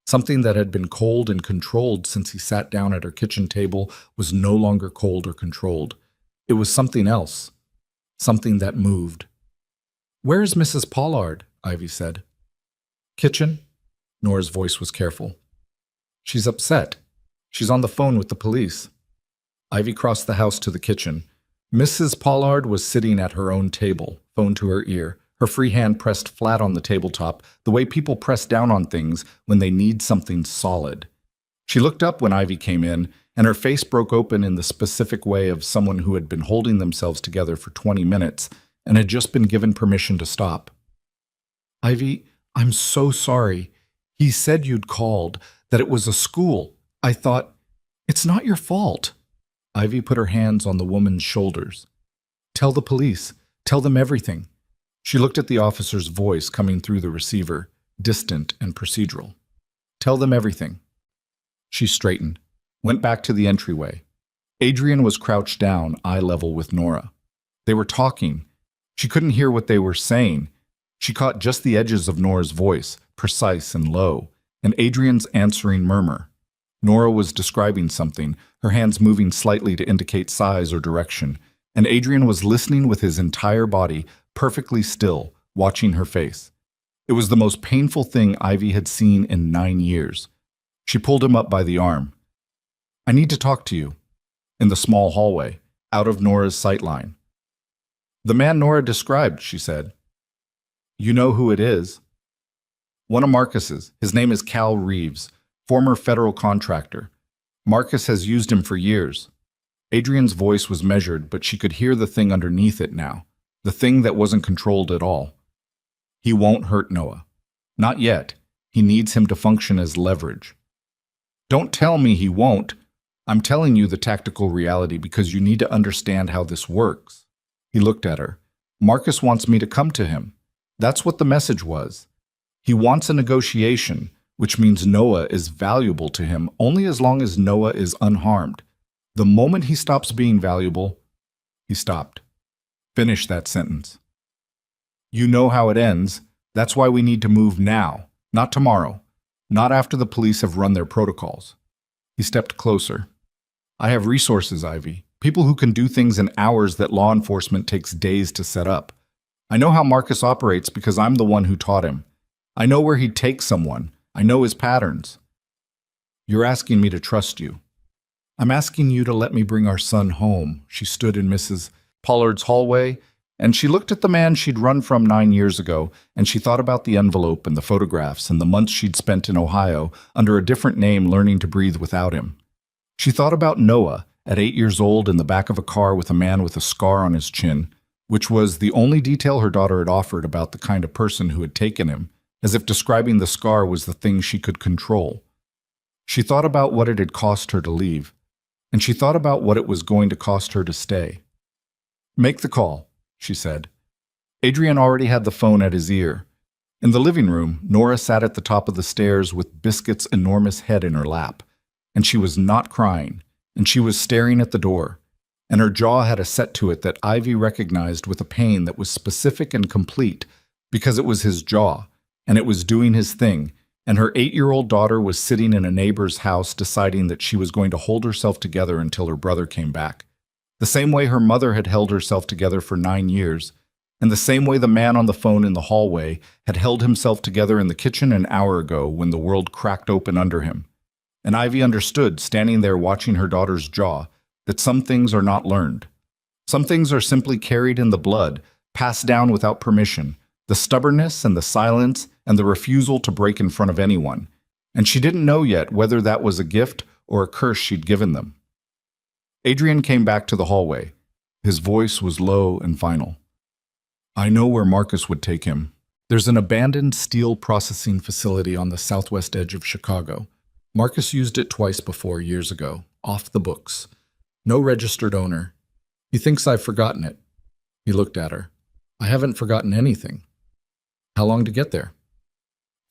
[SPEAKER 1] Something that had been cold and controlled since he sat down at her kitchen table was no longer cold or controlled. It was something else. Something that moved. "Where's Mrs. Pollard?" Ivy said. "Kitchen?" Nora's voice was careful. "She's upset. She's on the phone with the police." Ivy crossed the house to the kitchen. Mrs. Pollard was sitting at her own table, phone to her ear, her free hand pressed flat on the tabletop, the way people press down on things when they need something solid. She looked up when Ivy came in, and her face broke open in the specific way of someone who had been holding themselves together for 20 minutes and had just been given permission to stop. "Ivy, I'm so sorry. He said you'd called, that it was a school. I thought, it's not your fault." Ivy put her hands on the woman's shoulders. "Tell the police. Tell them everything." She looked at the officer's voice coming through the receiver, distant and procedural. "Tell them everything." She straightened, went back to the entryway. Adrian was crouched down, eye level with Nora. They were talking. She couldn't hear what they were saying. She caught just the edges of Nora's voice, precise and low, and Adrian's answering murmur. Nora was describing something, her hands moving slightly to indicate size or direction, and Adrian was listening with his entire body, perfectly still, watching her face. It was the most painful thing Ivy had seen in 9 years. She pulled him up by the arm. "I need to talk to you." In the small hallway, out of Nora's sightline. "The man Nora described," she said. "You know who it is." "One of Marcus's. His name is Cal Reeves, former federal contractor. Marcus has used him for years." Adrian's voice was measured, but she could hear the thing underneath it now, the thing that wasn't controlled at all. "He won't hurt Noah. Not yet. He needs him to function as leverage." Don't tell me he won't. I'm telling you the tactical reality because you need to understand how this works. He looked at her. Marcus wants me to come to him. That's what the message was. He wants a negotiation, which means Noah is valuable to him only as long as Noah is unharmed. The moment he stops being valuable, he stopped. Finish that sentence. You know how it ends. That's why we need to move now, not tomorrow, not after the police have run their protocols. He stepped closer. I have resources, Ivy. People who can do things in hours that law enforcement takes days to set up. I know how Marcus operates because I'm the one who taught him. I know where he'd take someone. I know his patterns. You're asking me to trust you. I'm asking you to let me bring our son home. She stood in Mrs. Pollard's hallway, and she looked at the man she'd run from 9 years ago, and she thought about the envelope and the photographs and the months she'd spent in Ohio under a different name learning to breathe without him. She thought about Noah at 8 years old in the back of a car with a man with a scar on his chin, which was the only detail her daughter had offered about the kind of person who had taken him, as if describing the scar was the thing she could control. She thought about what it had cost her to leave, and she thought about what it was going to cost her to stay. Make the call, she said. Adrian already had the phone at his ear. In the living room, Nora sat at the top of the stairs with Biscuit's enormous head in her lap, and she was not crying, and she was staring at the door, and her jaw had a set to it that Ivy recognized with a pain that was specific and complete because it was his jaw, and it was doing his thing, and her 8-year-old daughter was sitting in a neighbor's house deciding that she was going to hold herself together until her brother came back. The same way her mother had held herself together for 9 years, and the same way the man on the phone in the hallway had held himself together in the kitchen an hour ago when the world cracked open under him. And Ivy understood, standing there watching her daughter's jaw, that some things are not learned. Some things are simply carried in the blood, passed down without permission, the stubbornness and the silence and the refusal to break in front of anyone. And she didn't know yet whether that was a gift or a curse she'd given them. Adrian came back to the hallway. His voice was low and final. I know where Marcus would take him. There's an abandoned steel processing facility on the southwest edge of Chicago. Marcus used it twice before, years ago, off the books. No registered owner. He thinks I've forgotten it. He looked at her. I haven't forgotten anything. How long to get there?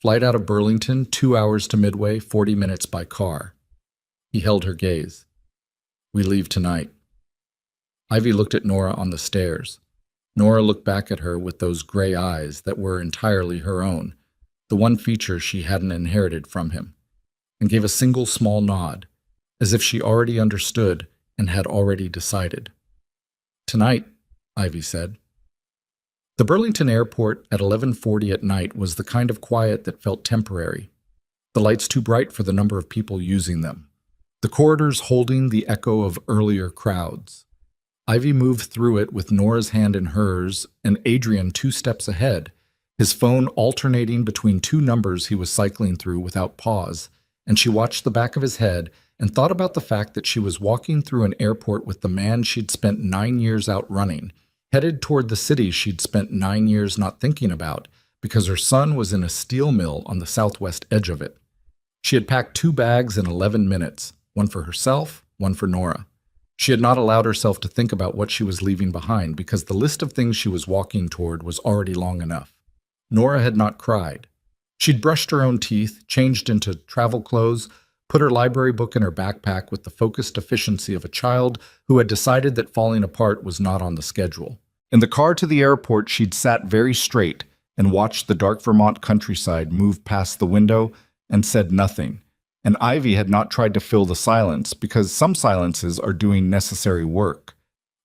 [SPEAKER 1] Flight out of Burlington, 2 hours to Midway, 40 minutes by car. He held her gaze. We leave tonight. Ivy looked at Nora on the stairs. Nora looked back at her with those gray eyes that were entirely her own, the one feature she hadn't inherited from him, and gave a single small nod, as if she already understood and had already decided. Tonight, Ivy said. The Burlington airport at 11:40 at night was the kind of quiet that felt temporary, the lights too bright for the number of people using them, the corridors holding the echo of earlier crowds. Ivy moved through it with Nora's hand in hers and Adrian 2 steps ahead, his phone alternating between 2 numbers he was cycling through without pause, and she watched the back of his head and thought about the fact that she was walking through an airport with the man she'd spent 9 years outrunning, headed toward the city she'd spent 9 years not thinking about because her son was in a steel mill on the southwest edge of it. She had packed 2 bags in 11 minutes, one for herself, one for Nora. She had not allowed herself to think about what she was leaving behind because the list of things she was walking toward was already long enough. Nora had not cried. She'd brushed her own teeth, changed into travel clothes, put her library book in her backpack with the focused efficiency of a child who had decided that falling apart was not on the schedule. In the car to the airport, she'd sat very straight and watched the dark Vermont countryside move past the window and said nothing. And Ivy had not tried to fill the silence because some silences are doing necessary work.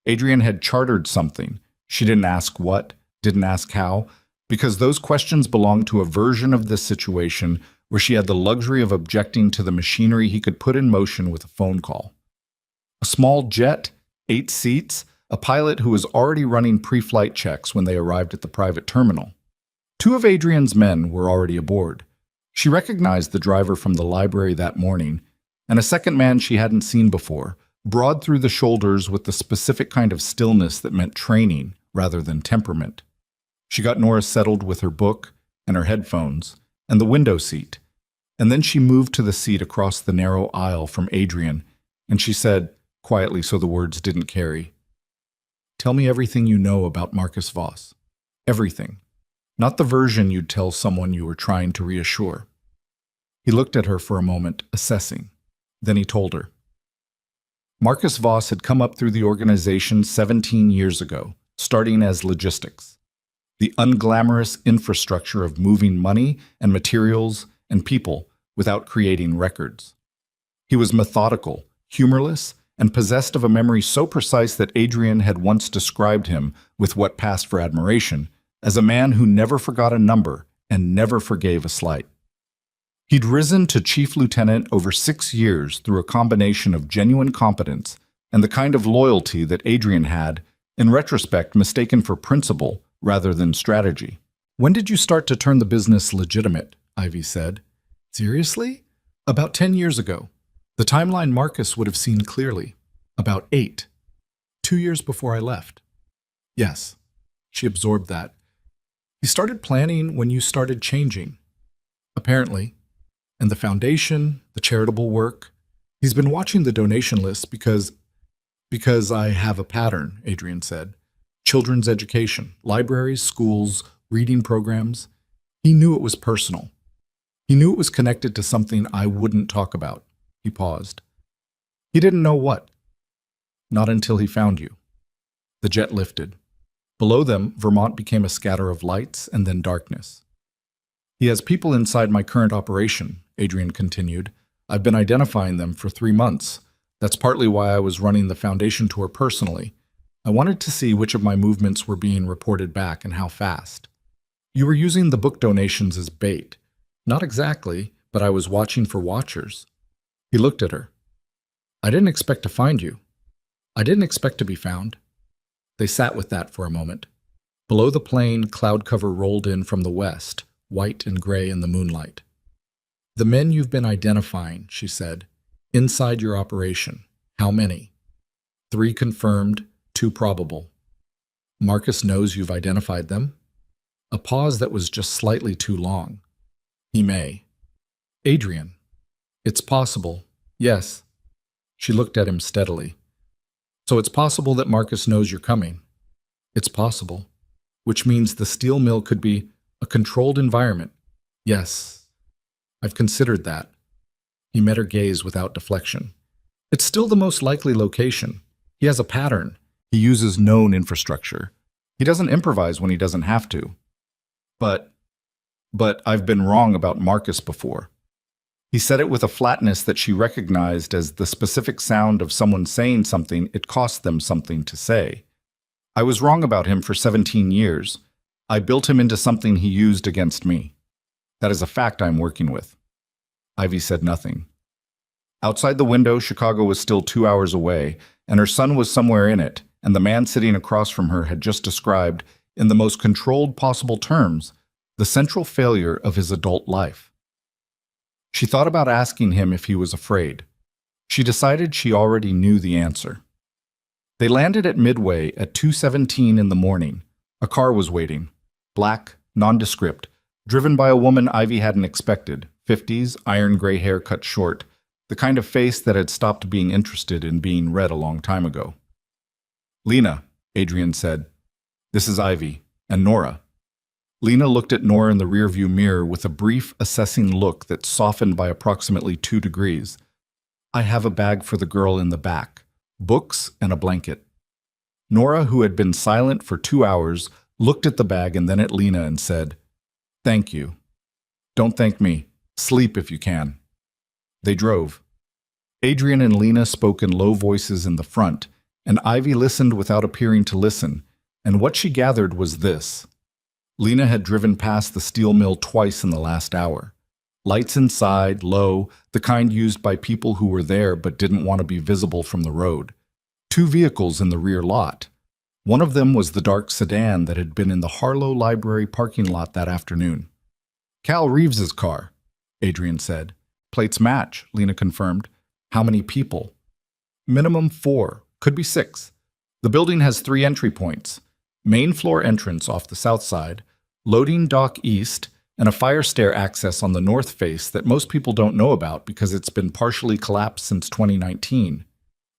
[SPEAKER 1] Adrian had chartered something. She didn't ask what, didn't ask how, because those questions belonged to a version of this situation where she had the luxury of objecting to the machinery he could put in motion with a phone call. A small jet, 8 seats, a pilot who was already running pre-flight checks when they arrived at the private terminal. 2 of Adrian's men were already aboard. She recognized the driver from the library that morning, and a second man she hadn't seen before, broad through the shoulders with the specific kind of stillness that meant training rather than temperament. She got Nora settled with her book and her headphones and the window seat, And then she moved to the seat across the narrow aisle from Adrian, and she said, quietly so the words didn't carry, "Tell me everything you know about Marcus Voss. Everything. Not the version you'd tell someone you were trying to reassure." He looked at her for a moment, assessing. Then he told her. Marcus Voss had come up through the organization 17 years ago, starting as logistics. The unglamorous infrastructure of moving money and materials and people without creating records. He was methodical, humorless, and possessed of a memory so precise that Adrian had once described him, with what passed for admiration, as a man who never forgot a number and never forgave a slight. He'd risen to chief lieutenant over 6 years through a combination of genuine competence and the kind of loyalty that Adrian had, in retrospect, mistaken for principle rather than strategy. "When did you start to turn the business legitimate?" Ivy said. "Seriously? About 10 years ago. The timeline Marcus would have seen clearly. About 8. 2 years before I left." "Yes." She absorbed that. "He started planning when you started changing." "Apparently. And the foundation, the charitable work. He's been watching the donation list because I have a pattern," Adrian said. "Children's education, libraries, schools, reading programs. He knew it was personal. He knew it was connected to something I wouldn't talk about." He paused. "He didn't know what." "Not until he found you." The jet lifted. Below them, Vermont became a scatter of lights and then darkness. "He has people inside my current operation," Adrian continued. "I've been identifying them for 3 months. That's partly why I was running the foundation tour personally. I wanted to see which of my movements were being reported back and how fast." "You were using the book donations as bait." "Not exactly, but I was watching for watchers." He looked at her. "I didn't expect to find you. I didn't expect to be found." They sat with that for a moment. Below the plane, cloud cover rolled in from the west, white and gray in the moonlight. "The men you've been identifying," she said, "inside your operation. How many?" 3 confirmed, 2 probable." "Marcus knows you've identified them?" A pause that was just slightly too long. "He may." "Adrian." "It's possible. Yes." She looked at him steadily. "So it's possible that Marcus knows you're coming?" "It's possible." "Which means the steel mill could be a controlled environment?" "Yes. I've considered that." He met her gaze without deflection. "It's still the most likely location. He has a pattern. He uses known infrastructure. He doesn't improvise when he doesn't have to." But I've been wrong about Marcus before." He said it with a flatness that she recognized as the specific sound of someone saying something it cost them something to say. "I was wrong about him for 17 years. I built him into something he used against me. That is a fact I'm working with." Ivy said nothing. Outside the window, Chicago was still 2 hours away, and her son was somewhere in it, and the man sitting across from her had just described, in the most controlled possible terms, the central failure of his adult life. She thought about asking him if he was afraid. She decided she already knew the answer. They landed at Midway at 2:17 in the morning. A car was waiting, black, nondescript, driven by a woman Ivy hadn't expected, 50s, iron gray hair cut short, the kind of face that had stopped being interested in being read a long time ago. "Lena," Adrian said. "This is Ivy, and Nora." Lena looked at Nora in the rearview mirror with a brief, assessing look that softened by approximately 2 degrees. "I have a bag for the girl in the back, books and a blanket." Nora, who had been silent for 2 hours, looked at the bag and then at Lena and said, "Thank you." "Don't thank me. Sleep if you can." They drove. Adrian and Lena spoke in low voices in the front, and Ivy listened without appearing to listen, and what she gathered was this. Lena had driven past the steel mill twice in the last hour. Lights inside, low, the kind used by people who were there but didn't want to be visible from the road. 2 vehicles in the rear lot. One of them was the dark sedan that had been in the Harlow Library parking lot that afternoon. "Cal Reeves's car," Adrian said. "Plates match," Lena confirmed. "How many people?" "Minimum 4, could be 6. The building has 3 entry points. Main floor entrance off the south side, loading dock east, and a fire stair access on the north face that most people don't know about because it's been partially collapsed since 2019.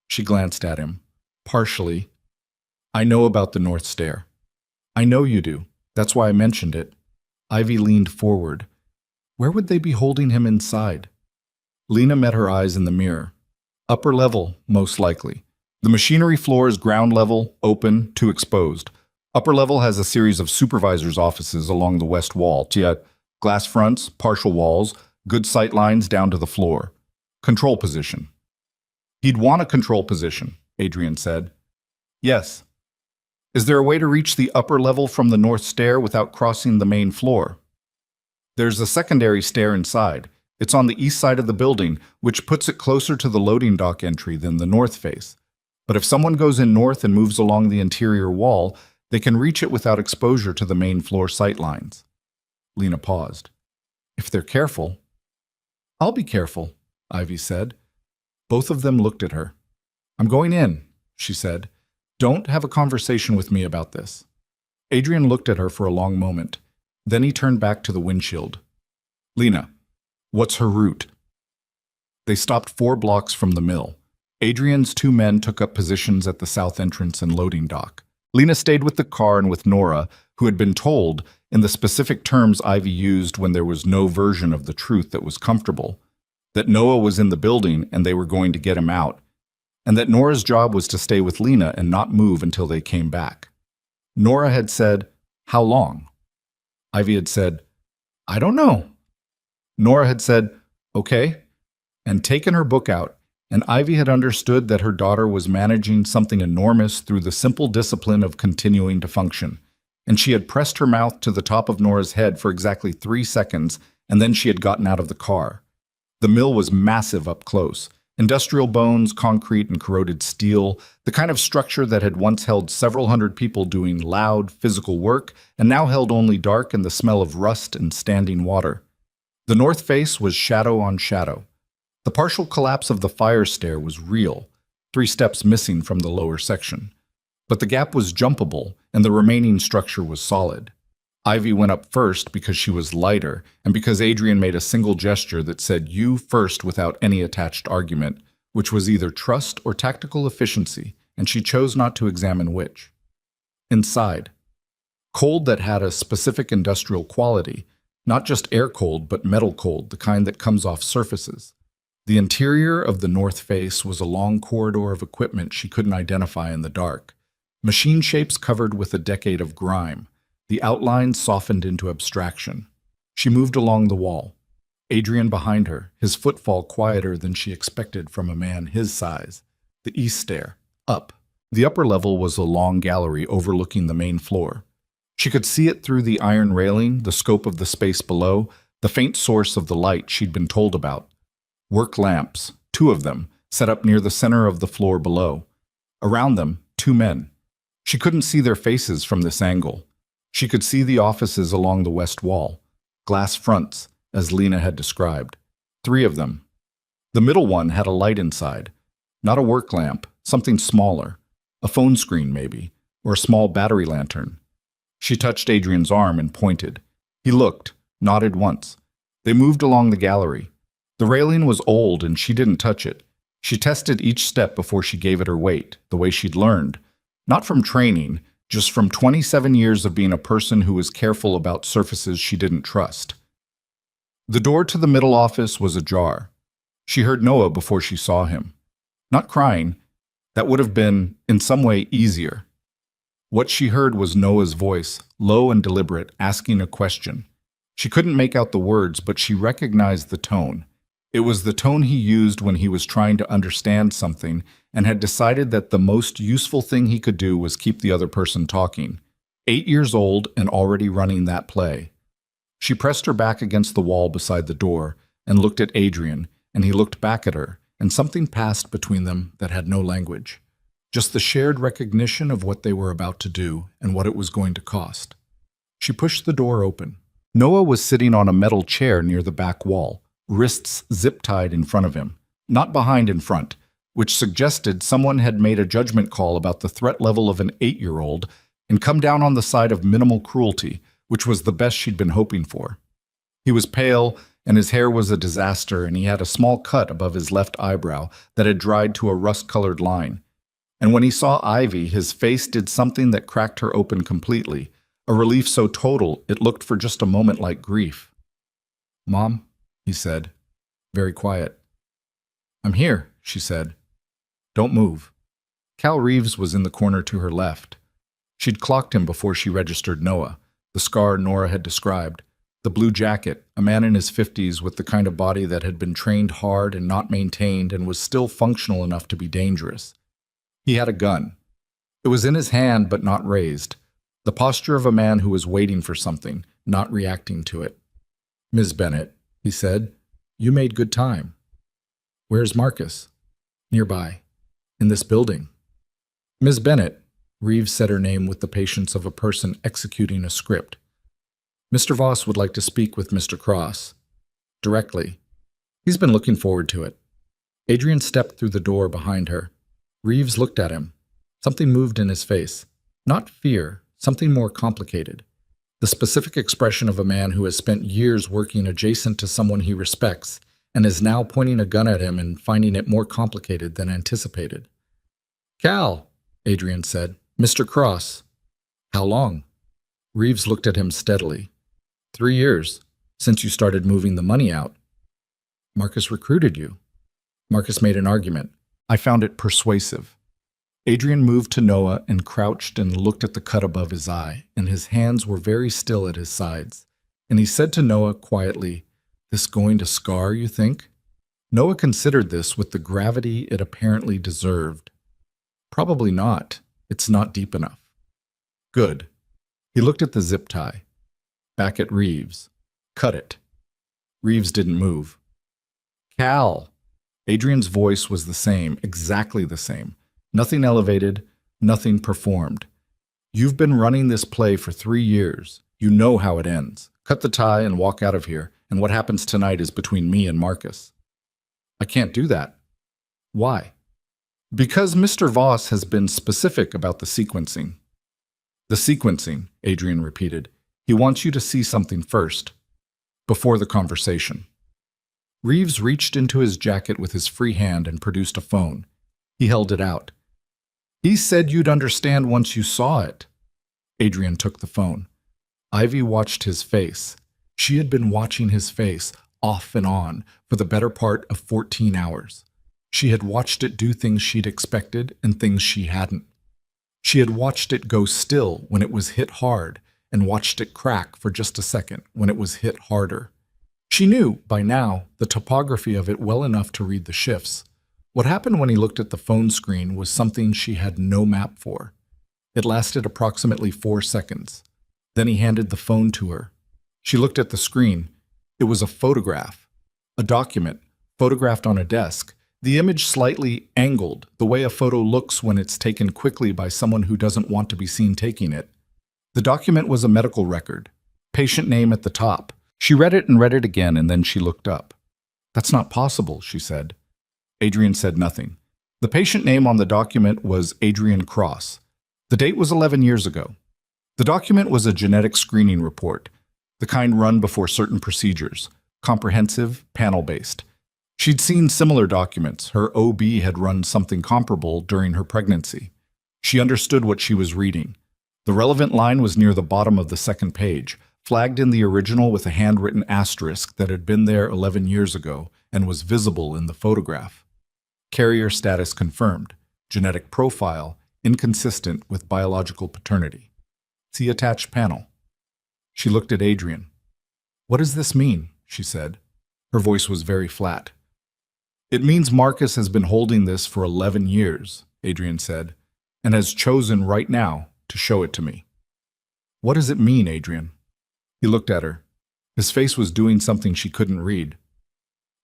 [SPEAKER 1] She glanced at him. Partially. I know about the north stair. I know you do. That's why I mentioned it. Ivy leaned forward. Where would they be holding him inside? Lena met her eyes in the mirror. Upper level, most likely. The machinery floor is ground level, open, to exposed. Upper level has a series of supervisors' offices along the west wall. Glass fronts, partial walls, good sight lines down to the floor. Control position. He'd want a control position, Adrian said. Yes. Is there a way to reach the upper level from the north stair without crossing the main floor? There's a secondary stair inside. It's on the east side of the building, which puts it closer to the loading dock entry than the north face. But if someone goes in north and moves along the interior wall, they can reach it without exposure to the main floor sightlines. Lena paused. If they're careful. I'll be careful, Ivy said. Both of them looked at her. I'm going in, she said. Don't have a conversation with me about this. Adrian looked at her for a long moment. Then he turned back to the windshield. Lena, what's her route? They stopped 4 blocks from the mill. Adrian's 2 men took up positions at the south entrance and loading dock. Lena stayed with the car and with Nora, who had been told, in the specific terms Ivy used when there was no version of the truth that was comfortable, that Noah was in the building and they were going to get him out, and that Nora's job was to stay with Lena and not move until they came back. Nora had said, "How long?" Ivy had said, "I don't know." Nora had said, "Okay," and taken her book out, and Ivy had understood that her daughter was managing something enormous through the simple discipline of continuing to function. And she had pressed her mouth to the top of Nora's head for exactly 3 seconds, and then she had gotten out of the car. The mill was massive up close. Industrial bones, concrete, and corroded steel, the kind of structure that had once held several hundred people doing loud, physical work, and now held only dark and the smell of rust and standing water. The north face was shadow on shadow. The partial collapse of the fire stair was real, 3 steps missing from the lower section. But the gap was jumpable, and the remaining structure was solid. Ivy went up first because she was lighter, and because Adrian made a single gesture that said "you first" without any attached argument, which was either trust or tactical efficiency, and she chose not to examine which. Inside. Cold that had a specific industrial quality, not just air cold, but metal cold, the kind that comes off surfaces. The interior of the north face was a long corridor of equipment she couldn't identify in the dark. Machine shapes covered with a decade of grime, the outlines softened into abstraction. She moved along the wall. Adrian behind her, his footfall quieter than she expected from a man his size. The east stair, up. The upper level was a long gallery overlooking the main floor. She could see it through the iron railing, the scope of the space below, the faint source of the light she'd been told about. Work lamps, 2 of them, set up near the center of the floor below. Around them, 2 men. She couldn't see their faces from this angle. She could see the offices along the west wall, glass fronts, as Lena had described. 3 of them. The middle one had a light inside. Not a work lamp, something smaller. A phone screen, maybe, or a small battery lantern. She touched Adrian's arm and pointed. He looked, nodded once. They moved along the gallery. The railing was old and she didn't touch it. She tested each step before she gave it her weight, the way she'd learned. Not from training, just from 27 years of being a person who was careful about surfaces she didn't trust. The door to the middle office was ajar. She heard Noah before she saw him. Not crying. That would have been, in some way, easier. What she heard was Noah's voice, low and deliberate, asking a question. She couldn't make out the words, but she recognized the tone. It was the tone he used when he was trying to understand something and had decided that the most useful thing he could do was keep the other person talking. 8 years old and already running that play. She pressed her back against the wall beside the door and looked at Adrian, and he looked back at her, and something passed between them that had no language. Just the shared recognition of what they were about to do and what it was going to cost. She pushed the door open. Noah was sitting on a metal chair near the back wall, wrists zip-tied in front of him, not behind in front, which suggested someone had made a judgment call about the threat level of an 8-year-old and come down on the side of minimal cruelty, which was the best she'd been hoping for. He was pale, and his hair was a disaster, and he had a small cut above his left eyebrow that had dried to a rust-colored line. And when he saw Ivy, his face did something that cracked her open completely, a relief so total it looked for just a moment like grief. "Mom," he said, very quiet. "I'm here," she said. "Don't move." Cal Reeves was in the corner to her left. She'd clocked him before she registered Noah, the scar Nora had described. The blue jacket, a man in his 50s with the kind of body that had been trained hard and not maintained and was still functional enough to be dangerous. He had a gun. It was in his hand but not raised, the posture of a man who was waiting for something, not reacting to it. "Ms. Bennett," he said, "you made good time." "Where's Marcus?" "Nearby. In this building." "Ms. Bennett," Reeves said her name with the patience of a person executing a script. "Mr. Voss would like to speak with Mr. Cross. Directly. He's been looking forward to it." Adrian stepped through the door behind her. Reeves looked at him. Something moved in his face. Not fear, something more complicated. The specific expression of a man who has spent years working adjacent to someone he respects and is now pointing a gun at him and finding it more complicated than anticipated. "Cal," Adrian said. "Mr. Cross." "How long?" Reeves looked at him steadily. 3 years, since you started moving the money out." "Marcus recruited you." Marcus made an argument. I found it persuasive. Adrian moved to Noah and crouched and looked at the cut above his eye, and his hands were very still at his sides. And he said to Noah quietly, "This going to scar, you think?" Noah considered this with the gravity it apparently deserved. "Probably not. It's not deep enough." "Good." He looked at the zip tie. Back at Reeves. "Cut it." Reeves didn't move. "Cal." Adrian's voice was the same, exactly the same. Nothing elevated, nothing performed. "You've been running this play for 3 years. You know how it ends. Cut the tie and walk out of here, and what happens tonight is between me and Marcus." "I can't do that." "Why?" "Because Mr. Voss has been specific about the sequencing." "The sequencing," Adrian repeated. "He wants you to see something first, before the conversation." Reeves reached into his jacket with his free hand and produced a phone. He held it out. "He said you'd understand once you saw it." Adrian took the phone. Ivy watched his face. She had been watching his face, off and on, for the better part of 14 hours. She had watched it do things she'd expected and things she hadn't. She had watched it go still when it was hit hard, and watched it crack for just a second when it was hit harder. She knew, by now, the topography of it well enough to read the shifts. What happened when he looked at the phone screen was something she had no map for. It lasted approximately 4 seconds. Then he handed the phone to her. She looked at the screen. It was a photograph. A document, photographed on a desk. The image slightly angled, the way a photo looks when it's taken quickly by someone who doesn't want to be seen taking it. The document was a medical record. Patient name at the top. She read it and read it again, and then she looked up. "That's not possible," she said. Adrian said nothing. The patient name on the document was Adrian Cross. The date was 11 years ago. The document was a genetic screening report, the kind run before certain procedures, comprehensive, panel-based. She'd seen similar documents. Her OB had run something comparable during her pregnancy. She understood what she was reading. The relevant line was near the bottom of the second page, flagged in the original with a handwritten asterisk that had been there 11 years ago and was visible in the photograph. Carrier status confirmed. Genetic profile inconsistent with biological paternity. See attached panel. She looked at Adrian. "What does this mean?" she said. Her voice was very flat. "It means Marcus has been holding this for 11 years, Adrian said, and has chosen right now to show it to me." "What does it mean, Adrian?" He looked at her. His face was doing something she couldn't read.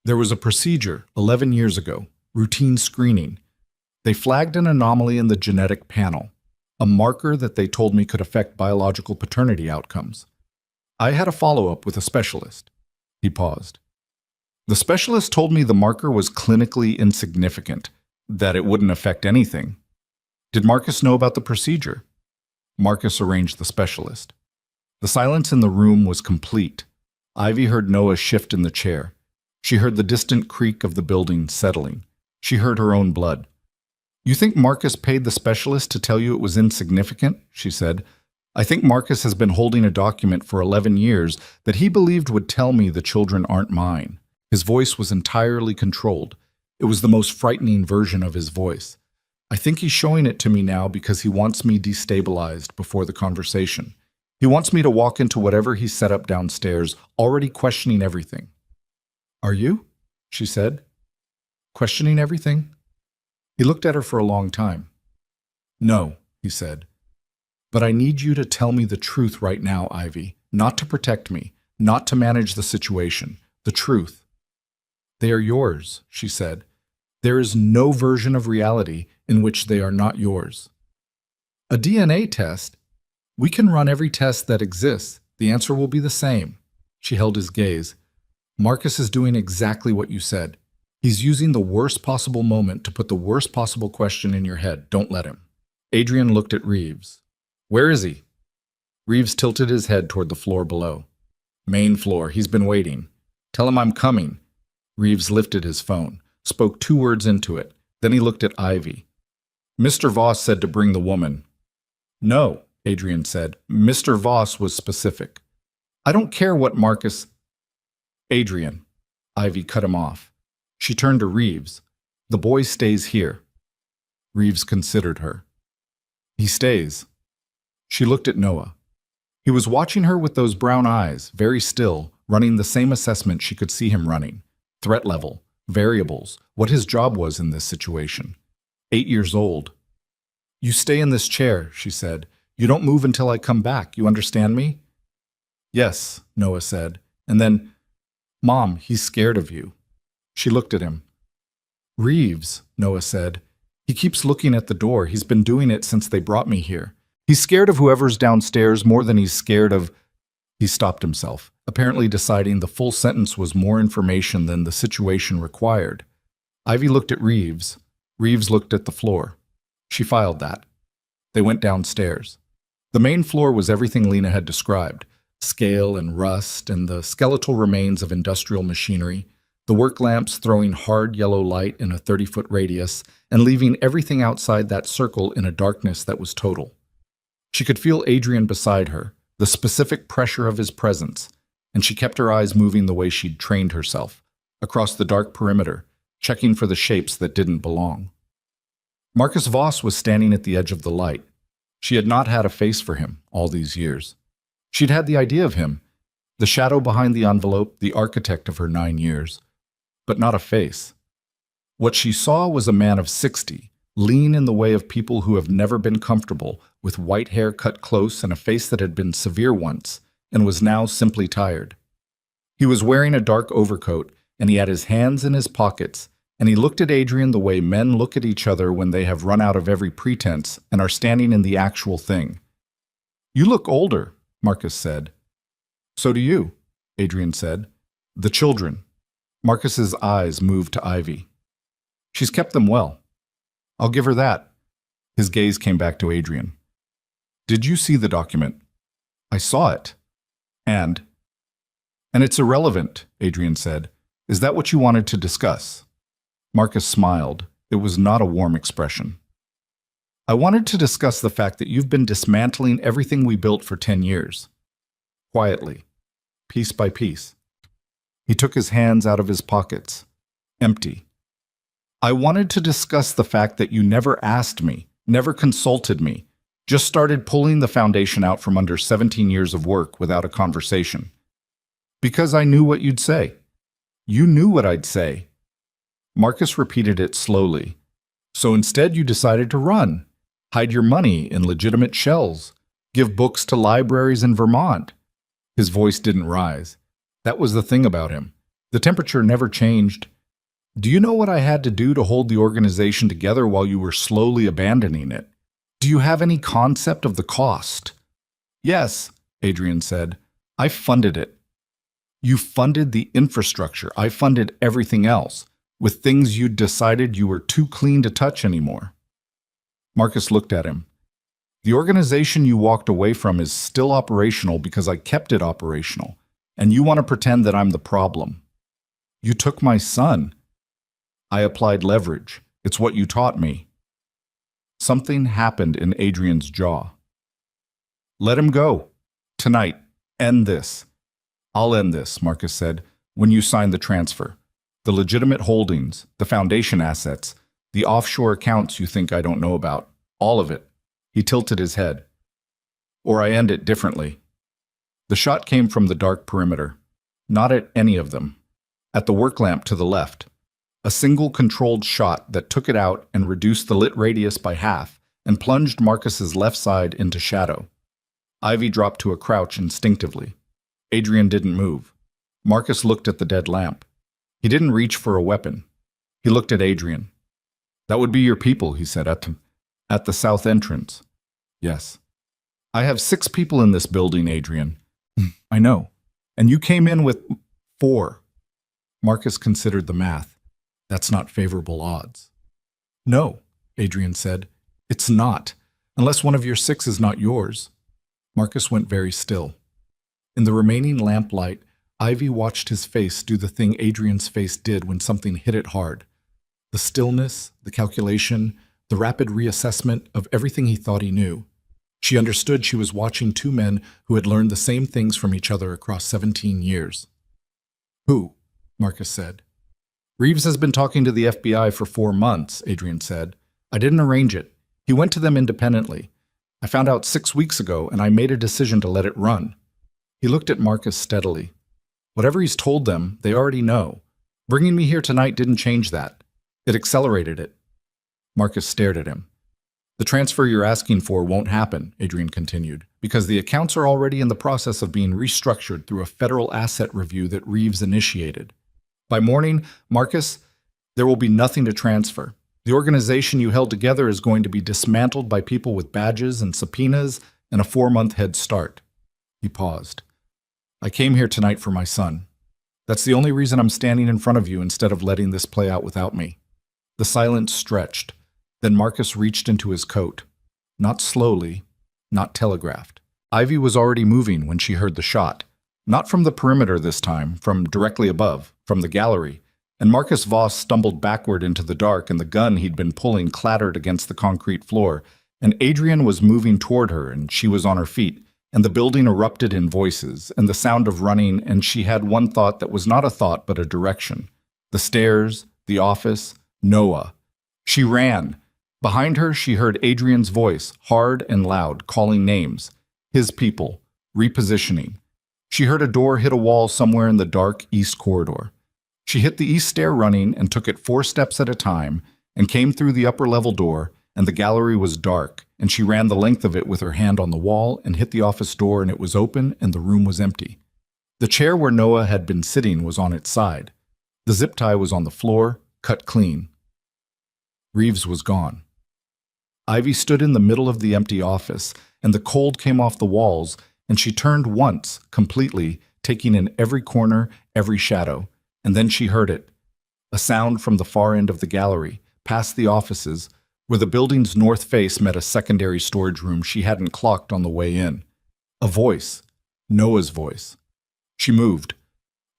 [SPEAKER 1] "There was a procedure 11 years ago, routine screening. They flagged an anomaly in the genetic panel, a marker that they told me could affect biological paternity outcomes. I had a follow-up with a specialist." He paused. "The specialist told me the marker was clinically insignificant, that it wouldn't affect anything. Did Marcus know about the procedure?" Marcus arranged the specialist. The silence in the room was complete. Ivy heard Noah shift in the chair. She heard the distant creak of the building settling. She heard her own blood. "You think Marcus paid the specialist to tell you it was insignificant?" she said. "I think Marcus has been holding a document for 11 years that he believed would tell me the children aren't mine." His voice was entirely controlled. It was the most frightening version of his voice. "I think he's showing it to me now because he wants me destabilized before the conversation. He wants me to walk into whatever he set up downstairs, already questioning everything." "Are you?" she said. "Questioning everything?" He looked at her for a long time. "No," he said. "But I need you to tell me the truth right now, Ivy. Not to protect me, not to manage the situation. The truth." "They are yours," she said. "There is no version of reality in which they are not yours." "A DNA test? We can run every test that exists. The answer will be the same." She held his gaze. "Marcus is doing exactly what you said. He's using the worst possible moment to put the worst possible question in your head. Don't let him." Adrian looked at Reeves. "Where is he?" Reeves tilted his head toward the floor below. "Main floor. He's been waiting. Tell him I'm coming." Reeves lifted his phone, spoke 2 words into it. Then he looked at Ivy. "Mr. Voss said to bring the woman." "No," Adrian said. "Mr. Voss was specific. I don't care what Marcus—" "Adrian." Ivy cut him off. She turned to Reeves. "The boy stays here." Reeves considered her. "He stays." She looked at Noah. He was watching her with those brown eyes, very still, running the same assessment she could see him running. Threat level, variables, what his job was in this situation. 8 years old. "You stay in this chair," she said. "You don't move until I come back. You understand me?" "Yes," Noah said. And then, "Mom, he's scared of you." She looked at him. "Reeves," Noah said. "He keeps looking at the door. He's been doing it since they brought me here. He's scared of whoever's downstairs more than he's scared of—" He stopped himself, apparently deciding the full sentence was more information than the situation required. Ivy looked at Reeves. Reeves looked at the floor. She filed that. They went downstairs. The main floor was everything Lena had described: scale and rust and the skeletal remains of industrial machinery, the work lamps throwing hard yellow light in a 30-foot radius and leaving everything outside that circle in a darkness that was total. She could feel Adrian beside her, the specific pressure of his presence, and she kept her eyes moving the way she'd trained herself, across the dark perimeter, checking for the shapes that didn't belong. Marcus Voss was standing at the edge of the light. She had not had a face for him all these years. She'd had the idea of him, the shadow behind the envelope, the architect of her 9 years, but not a face. What she saw was a man of 60, lean in the way of people who have never been comfortable, with white hair cut close and a face that had been severe once and was now simply tired. He was wearing a dark overcoat, and he had his hands in his pockets, and he looked at Adrian the way men look at each other when they have run out of every pretense and are standing in the actual thing. "You look older," Marcus said. "So do you," Adrian said. "The children." Marcus's eyes moved to Ivy. "She's kept them well. I'll give her that." His gaze came back to Adrian. "Did you see the document?" "I saw it." And it's irrelevant," Adrian said. "Is that what you wanted to discuss?" Marcus smiled. It was not a warm expression. "I wanted to discuss the fact that you've been dismantling everything we built for 10 years. Quietly, piece by piece." He took his hands out of his pockets. Empty. "I wanted to discuss the fact that you never asked me, never consulted me, just started pulling the foundation out from under 17 years of work without a conversation. Because I knew what you'd say. You knew what I'd say." Marcus repeated it slowly. "So instead you decided to run, hide your money in legitimate shells, give books to libraries in Vermont." His voice didn't rise. That was the thing about him. The temperature never changed. "Do you know what I had to do to hold the organization together while you were slowly abandoning it? Do you have any concept of the cost?" "Yes," Adrian said. "I funded it." "You funded the infrastructure. I funded everything else, with things you'd decided you were too clean to touch anymore." Marcus looked at him. "The organization you walked away from is still operational because I kept it operational. And you want to pretend that I'm the problem. You took my son. I applied leverage. It's what you taught me. Something happened in Adrian's jaw. Let him go. Tonight. End this. I'll end this, Marcus said, when you sign the transfer. The legitimate holdings, the foundation assets, the offshore accounts you think I don't know about. All of it. He tilted his head. Or I end it differently. The shot came from the dark perimeter. Not at any of them. At the work lamp to the left. A single controlled shot that took it out and reduced the lit radius by half and plunged Marcus's left side into shadow. Ivy dropped to a crouch instinctively. Adrian didn't move. Marcus looked at the dead lamp. He didn't reach for a weapon. He looked at Adrian. That would be your people, he said, at the south entrance. Yes. I have 6 people in this building, Adrian. I know. And you came in with 4. Marcus considered the math. That's not favorable odds. No, Adrian said. It's not, unless one of your 6 is not yours. Marcus went very still. In the remaining lamplight, Ivy watched his face do the thing Adrian's face did when something hit it hard. The stillness, the calculation, the rapid reassessment of everything he thought he knew. She understood she was watching 2 men who had learned the same things from each other across 17 years. Who? Marcus said. Reeves has been talking to the FBI for 4 months, Adrian said. I didn't arrange it. He went to them independently. I found out 6 weeks ago, and I made a decision to let it run. He looked at Marcus steadily. Whatever he's told them, they already know. Bringing me here tonight didn't change that. It accelerated it. Marcus stared at him. The transfer you're asking for won't happen, Adrian continued, because the accounts are already in the process of being restructured through a federal asset review that Reeves initiated. By morning, Marcus, there will be nothing to transfer. The organization you held together is going to be dismantled by people with badges and subpoenas and a 4-month head start. He paused. I came here tonight for my son. That's the only reason I'm standing in front of you instead of letting this play out without me. The silence stretched. Then Marcus reached into his coat. Not slowly, not telegraphed. Ivy was already moving when she heard the shot. Not from the perimeter this time, from directly above, from the gallery. And Marcus Voss stumbled backward into the dark, and the gun he'd been pulling clattered against the concrete floor. And Adrian was moving toward her, and she was on her feet. And the building erupted in voices, and the sound of running, and she had one thought that was not a thought but a direction. The stairs, the office, Noah. She ran. Behind her, she heard Adrian's voice, hard and loud, calling names. His people. Repositioning. She heard a door hit a wall somewhere in the dark east corridor. She hit the east stair running and took it 4 steps at a time, and came through the upper-level door, and the gallery was dark, and she ran the length of it with her hand on the wall and hit the office door, and it was open and the room was empty. The chair where Noah had been sitting was on its side. The zip tie was on the floor, cut clean. Reeves was gone. Ivy stood in the middle of the empty office, and the cold came off the walls, and she turned once, completely, taking in every corner, every shadow, and then she heard it. A sound from the far end of the gallery, past the offices, where the building's north face met a secondary storage room she hadn't clocked on the way in. A voice. Noah's voice. She moved.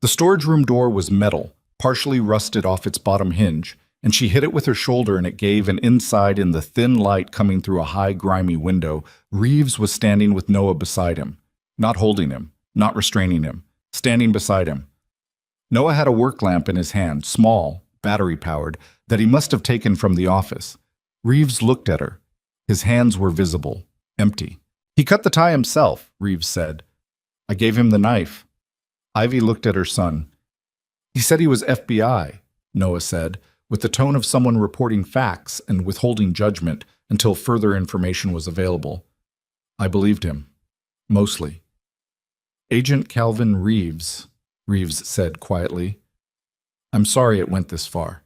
[SPEAKER 1] The storage room door was metal, partially rusted off its bottom hinge, and she hit it with her shoulder, and it gave, and inside, in the thin light coming through a high, grimy window, Reeves was standing with Noah beside him. Not holding him, not restraining him, standing beside him. Noah had a work lamp in his hand, small, battery-powered, that he must have taken from the office. Reeves looked at her. His hands were visible, empty. He cut the tie himself, Reeves said. I gave him the knife. Ivy looked at her son. He said he was FBI, Noah said, with the tone of someone reporting facts and withholding judgment until further information was available. I believed him. Mostly. Agent Calvin Reeves, Reeves said quietly. I'm sorry it went this far.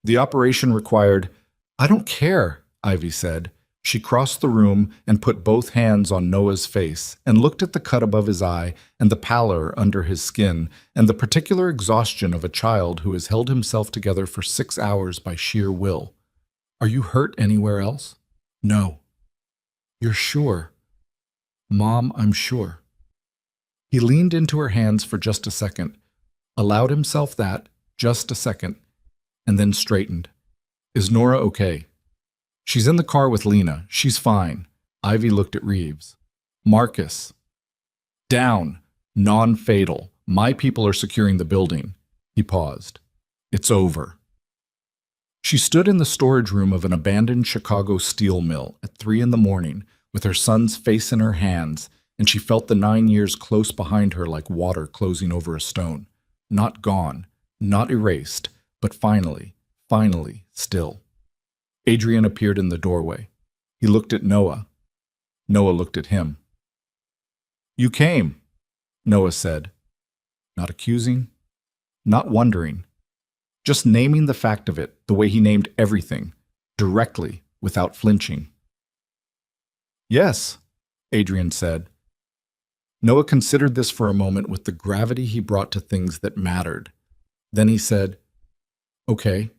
[SPEAKER 1] The operation required... I don't care, Ivy said. She crossed the room and put both hands on Noah's face and looked at the cut above his eye and the pallor under his skin and the particular exhaustion of a child who has held himself together for 6 hours by sheer will. Are you hurt anywhere else? No. You're sure? Mom, I'm sure. He leaned into her hands for just a second, allowed himself that, just a second, and then straightened. Is Nora okay? She's in the car with Lena. She's fine. Ivy looked at Reeves. Marcus. Down. Non-fatal. My people are securing the building. He paused. It's over. She stood in the storage room of an abandoned Chicago steel mill at 3 a.m. with her son's face in her hands, and she felt the 9 years close behind her like water closing over a stone. Not gone, not erased, but finally, still. Adrian appeared in the doorway. He looked at Noah. Noah looked at him. You came, Noah said. Not accusing, not wondering. Just naming the fact of it the way he named everything, directly, without flinching. Yes, Adrian said. Noah considered this for a moment with the gravity he brought to things that mattered. Then he said, okay,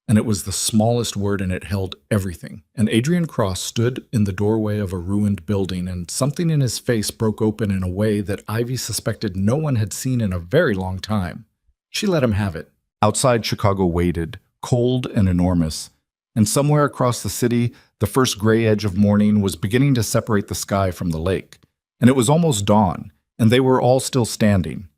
[SPEAKER 1] and it was the smallest word and it held everything. And Adrian Cross stood in the doorway of a ruined building, and something in his face broke open in a way that Ivy suspected no one had seen in a very long time. She let him have it. Outside Chicago waited, cold and enormous, and somewhere across the city, the first gray edge of morning was beginning to separate the sky from the lake. And it was almost dawn, and they were all still standing.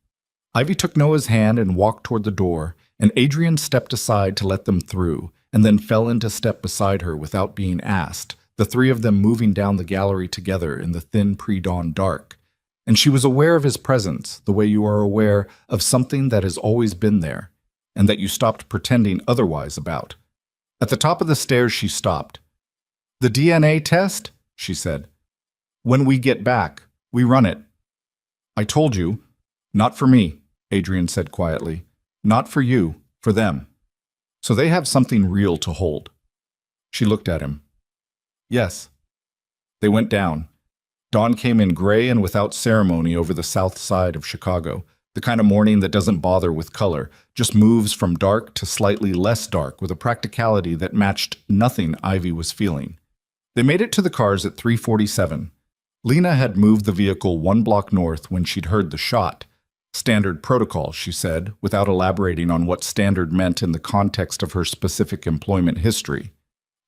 [SPEAKER 1] Ivy took Noah's hand and walked toward the door, and Adrian stepped aside to let them through, and then fell into step beside her without being asked, the three of them moving down the gallery together in the thin pre-dawn dark. And she was aware of his presence, the way you are aware of something that has always been there, and that you stopped pretending otherwise about. At the top of the stairs, she stopped. The DNA test? She said. When we get back, we run it. I told you. Not for me, Adrian said quietly. Not for you, for them. So they have something real to hold. She looked at him. Yes. They went down. Dawn came in gray and without ceremony over the south side of Chicago, the kind of morning that doesn't bother with color, just moves from dark to slightly less dark with a practicality that matched nothing Ivy was feeling. They made it to the cars at 3:47. Lena had moved the vehicle 1 block north when she'd heard the shot. Standard protocol, she said, without elaborating on what standard meant in the context of her specific employment history.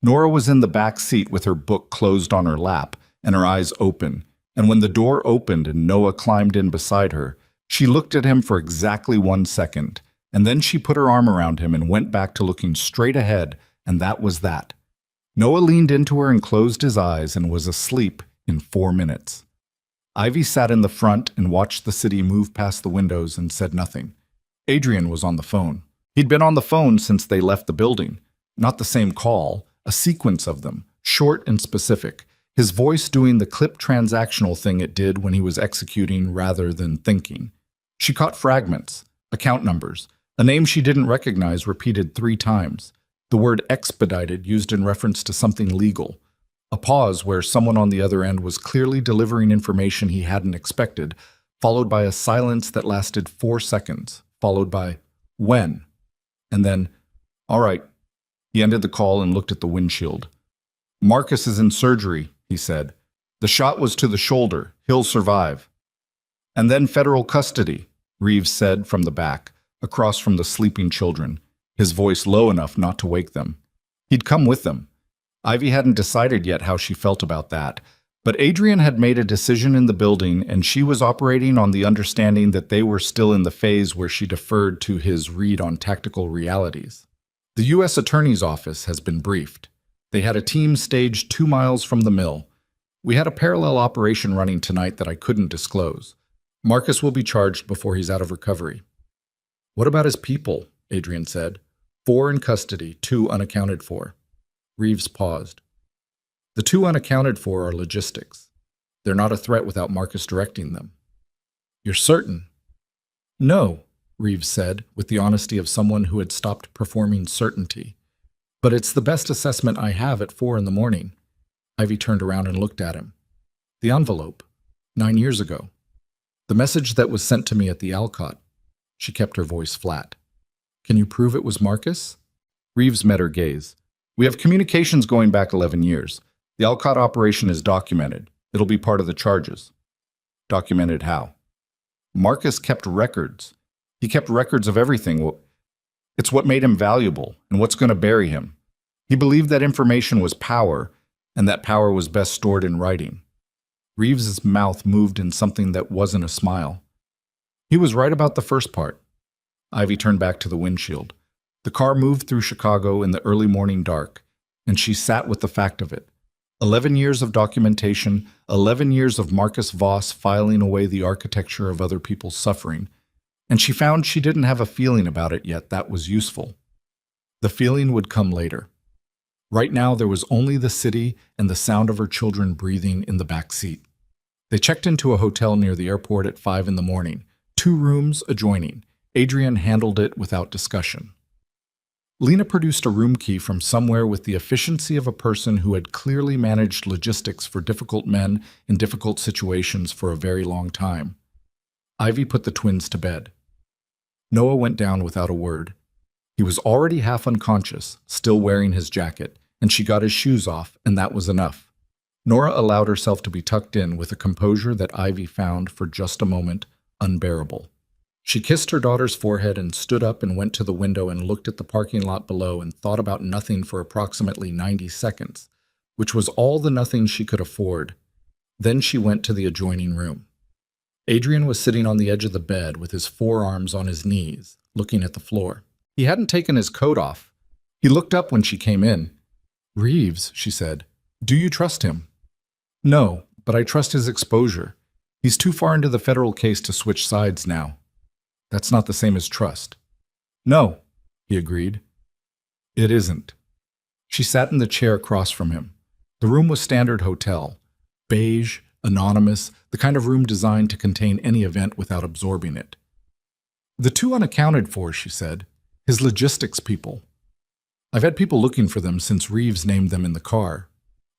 [SPEAKER 1] Nora was in the back seat with her book closed on her lap and her eyes open, and when the door opened and Noah climbed in beside her, she looked at him for exactly 1 second, and then she put her arm around him and went back to looking straight ahead, and that was that. Noah leaned into her and closed his eyes and was asleep in 4 minutes. Ivy sat in the front and watched the city move past the windows and said nothing. Adrian was on the phone. He'd been on the phone since they left the building. Not the same call, a sequence of them, short and specific, his voice doing the clip transactional thing it did when he was executing rather than thinking. She caught fragments, account numbers, a name she didn't recognize repeated 3 times, the word expedited used in reference to something legal, a pause where someone on the other end was clearly delivering information he hadn't expected, followed by a silence that lasted 4 seconds, followed by, when? And then, all right. He ended the call and looked at the windshield. Marcus is in surgery, he said. The shot was to the shoulder. He'll survive. And then federal custody, Reeves said from the back, across from the sleeping children, his voice low enough not to wake them. He'd come with them. Ivy hadn't decided yet how she felt about that, but Adrian had made a decision in the building, and she was operating on the understanding that they were still in the phase where she deferred to his read on tactical realities. The U.S. Attorney's Office has been briefed. They had a team staged 2 miles from the mill. We had a parallel operation running tonight that I couldn't disclose. Marcus will be charged before he's out of recovery. What about his people? Adrian said. 4 in custody, 2 unaccounted for. Reeves paused. The 2 unaccounted for are logistics. They're not a threat without Marcus directing them. You're certain? No, Reeves said, with the honesty of someone who had stopped performing certainty. But it's the best assessment I have at 4 a.m. Ivy turned around and looked at him. The envelope. 9 years ago. The message that was sent to me at the Alcott. She kept her voice flat. Can you prove it was Marcus? Reeves met her gaze. We have communications going back 11 years. The Alcott operation is documented. It'll be part of the charges. Documented how? Marcus kept records. He kept records of everything. It's what made him valuable and what's going to bury him. He believed that information was power, and that power was best stored in writing. Reeves's mouth moved in something that wasn't a smile. He was right about the first part. Ivy turned back to the windshield. The car moved through Chicago in the early morning dark, and she sat with the fact of it. 11 years of documentation, 11 years of Marcus Voss filing away the architecture of other people's suffering, and she found she didn't have a feeling about it yet that was useful. The feeling would come later. Right now there was only the city and the sound of her children breathing in the back seat. They checked into a hotel near the airport at 5 in the morning, 2 rooms adjoining. Adrian handled it without discussion. Lena produced a room key from somewhere with the efficiency of a person who had clearly managed logistics for difficult men in difficult situations for a very long time. Ivy put the twins to bed. Noah went down without a word. He was already half unconscious, still wearing his jacket, and she got his shoes off, and that was enough. Nora allowed herself to be tucked in with a composure that Ivy found, for just a moment, unbearable. She kissed her daughter's forehead and stood up and went to the window and looked at the parking lot below and thought about nothing for approximately 90 seconds, which was all the nothing she could afford. Then she went to the adjoining room. Adrian was sitting on the edge of the bed with his forearms on his knees, looking at the floor. He hadn't taken his coat off. He looked up when she came in. "Reeves," she said, "do you trust him?" "No, but I trust his exposure. He's too far into the federal case to switch sides now." "That's not the same as trust." "No," he agreed. "It isn't." She sat in the chair across from him. The room was standard hotel. Beige, anonymous, the kind of room designed to contain any event without absorbing it. "The two unaccounted for," she said. "His logistics people. I've had people looking for them since Reeves named them in the car."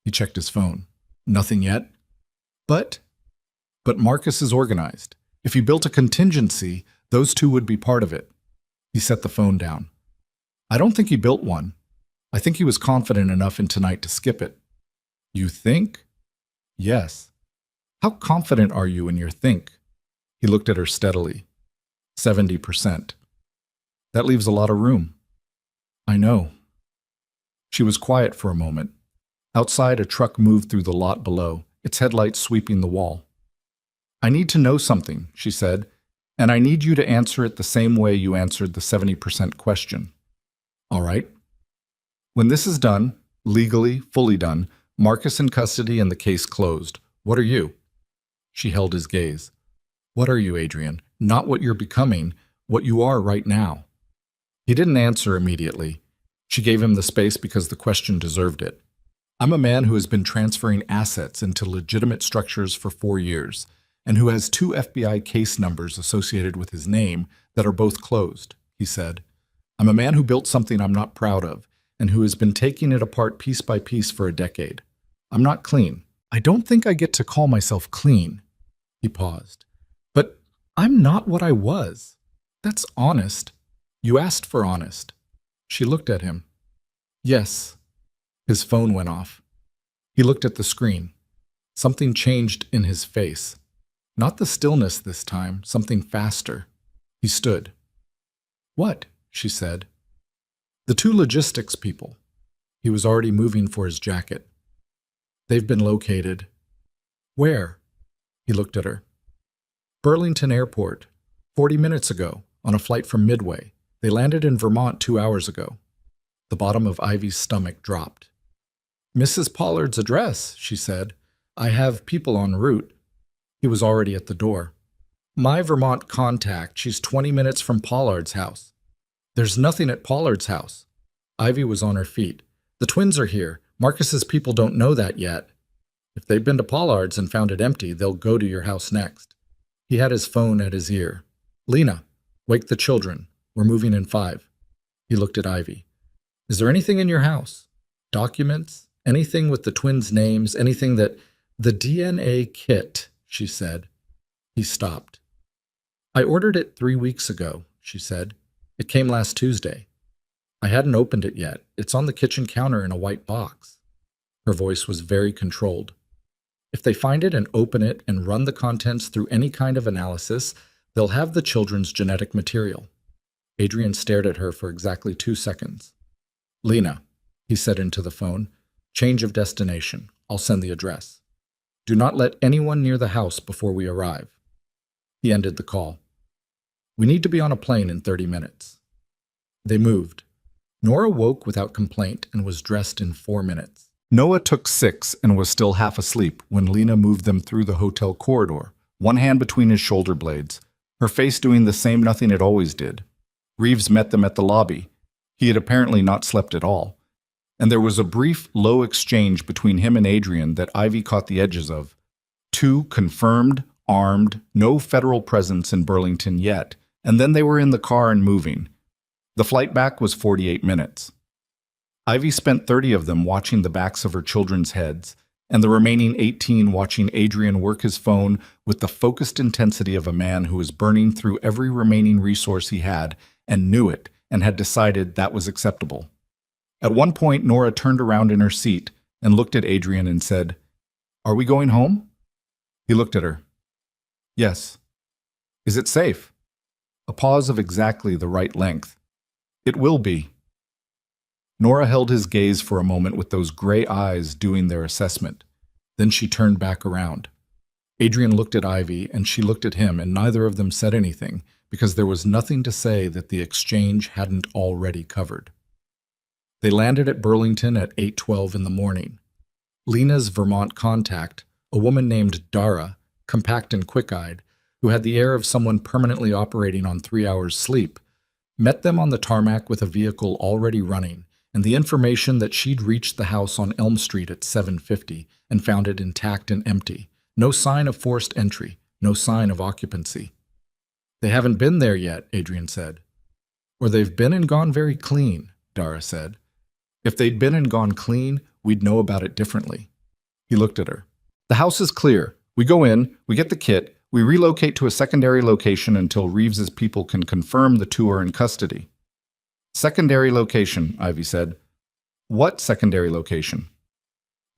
[SPEAKER 1] He checked his phone. "Nothing yet?" But Marcus is organized. If he built a contingency, those two would be part of it." He set the phone down. "I don't think he built one. I think he was confident enough in tonight to skip it." "You think?" "Yes." "How confident are you in your think?" He looked at her steadily. 70%. "That leaves a lot of room." "I know." She was quiet for a moment. Outside, a truck moved through the lot below, its headlights sweeping the wall. "I need to know something," she said, "and I need you to answer it the same way you answered the 70% question." "All right." "When this is done, legally, fully done, Marcus in custody and the case closed, what are you?" She held his gaze. "What are you, Adrian? Not what you're becoming, what you are right now." He didn't answer immediately. She gave him the space because the question deserved it. "I'm a man who has been transferring assets into legitimate structures for 4 years, and who has 2 FBI case numbers associated with his name that are both closed," he said. "I'm a man who built something I'm not proud of, and who has been taking it apart piece by piece for a decade. I'm not clean. I don't think I get to call myself clean." He paused. "But I'm not what I was. That's honest. You asked for honest." She looked at him. "Yes." His phone went off. He looked at the screen. Something changed in his face. Not the stillness this time, something faster. He stood. "What?" she said. "The 2 logistics people." He was already moving for his jacket. "They've been located." "Where?" He looked at her. "Burlington Airport. 40 minutes ago, on a flight from Midway. They landed in Vermont 2 hours ago." The bottom of Ivy's stomach dropped. "Mrs. Pollard's address," she said. "I have people en route." He was already at the door. "My Vermont contact, she's 20 minutes from Pollard's house." "There's nothing at Pollard's house." Ivy was on her feet. "The twins are here. Marcus's people don't know that yet. If they've been to Pollard's and found it empty, they'll go to your house next." He had his phone at his ear. "Lena, wake the children. We're moving in 5. He looked at Ivy. "Is there anything in your house? Documents? Anything with the twins' names? Anything that—" "The DNA kit," she said. He stopped. "I ordered it 3 weeks ago," she said. "It came last Tuesday. I hadn't opened it yet. It's on the kitchen counter in a white box." Her voice was very controlled. "If they find it and open it and run the contents through any kind of analysis, They'll have the children's genetic material. Adrian stared at her for exactly 2 seconds. Lena, he said into the phone, change of destination. I'll send the address. Do not let anyone near the house before we arrive. He ended the call. We need to be on a plane in 30 minutes. They moved. Nora woke without complaint and was dressed in 4 minutes. Noah took 6 and was still half asleep when Lena moved them through the hotel corridor, one hand between his shoulder blades, her face doing the same nothing it always did. Reeves met them at the lobby. He had apparently not slept at all. And there was a brief, low exchange between him and Adrian that Ivy caught the edges of. 2 confirmed, armed, no federal presence in Burlington yet, and then they were in the car and moving. The flight back was 48 minutes. Ivy spent 30 of them watching the backs of her children's heads, and the remaining 18 watching Adrian work his phone with the focused intensity of a man who was burning through every remaining resource he had and knew it and had decided that was acceptable. At one point, Nora turned around in her seat and looked at Adrian and said, "Are we going home?" He looked at her. "Yes." "Is it safe?" A pause of exactly the right length. "It will be." Nora held his gaze for a moment with those gray eyes doing their assessment. Then she turned back around. Adrian looked at Ivy and she looked at him, and neither of them said anything because there was nothing to say that the exchange hadn't already covered. They landed at Burlington at 8:12 in the morning. Lena's Vermont contact, a woman named Dara, compact and quick-eyed, who had the air of someone permanently operating on 3 hours sleep, met them on the tarmac with a vehicle already running and the information that she'd reached the house on Elm Street at 7:50 and found it intact and empty. No sign of forced entry, no sign of occupancy. "They haven't been there yet," Adrian said. "Or they've been and gone very clean," Dara said. "If they'd been and gone clean, we'd know about it differently." He looked at her. "The house is clear. We go in, we get the kit, we relocate to a secondary location until Reeves's people can confirm the 2 are in custody." "Secondary location," Ivy said. "What secondary location?"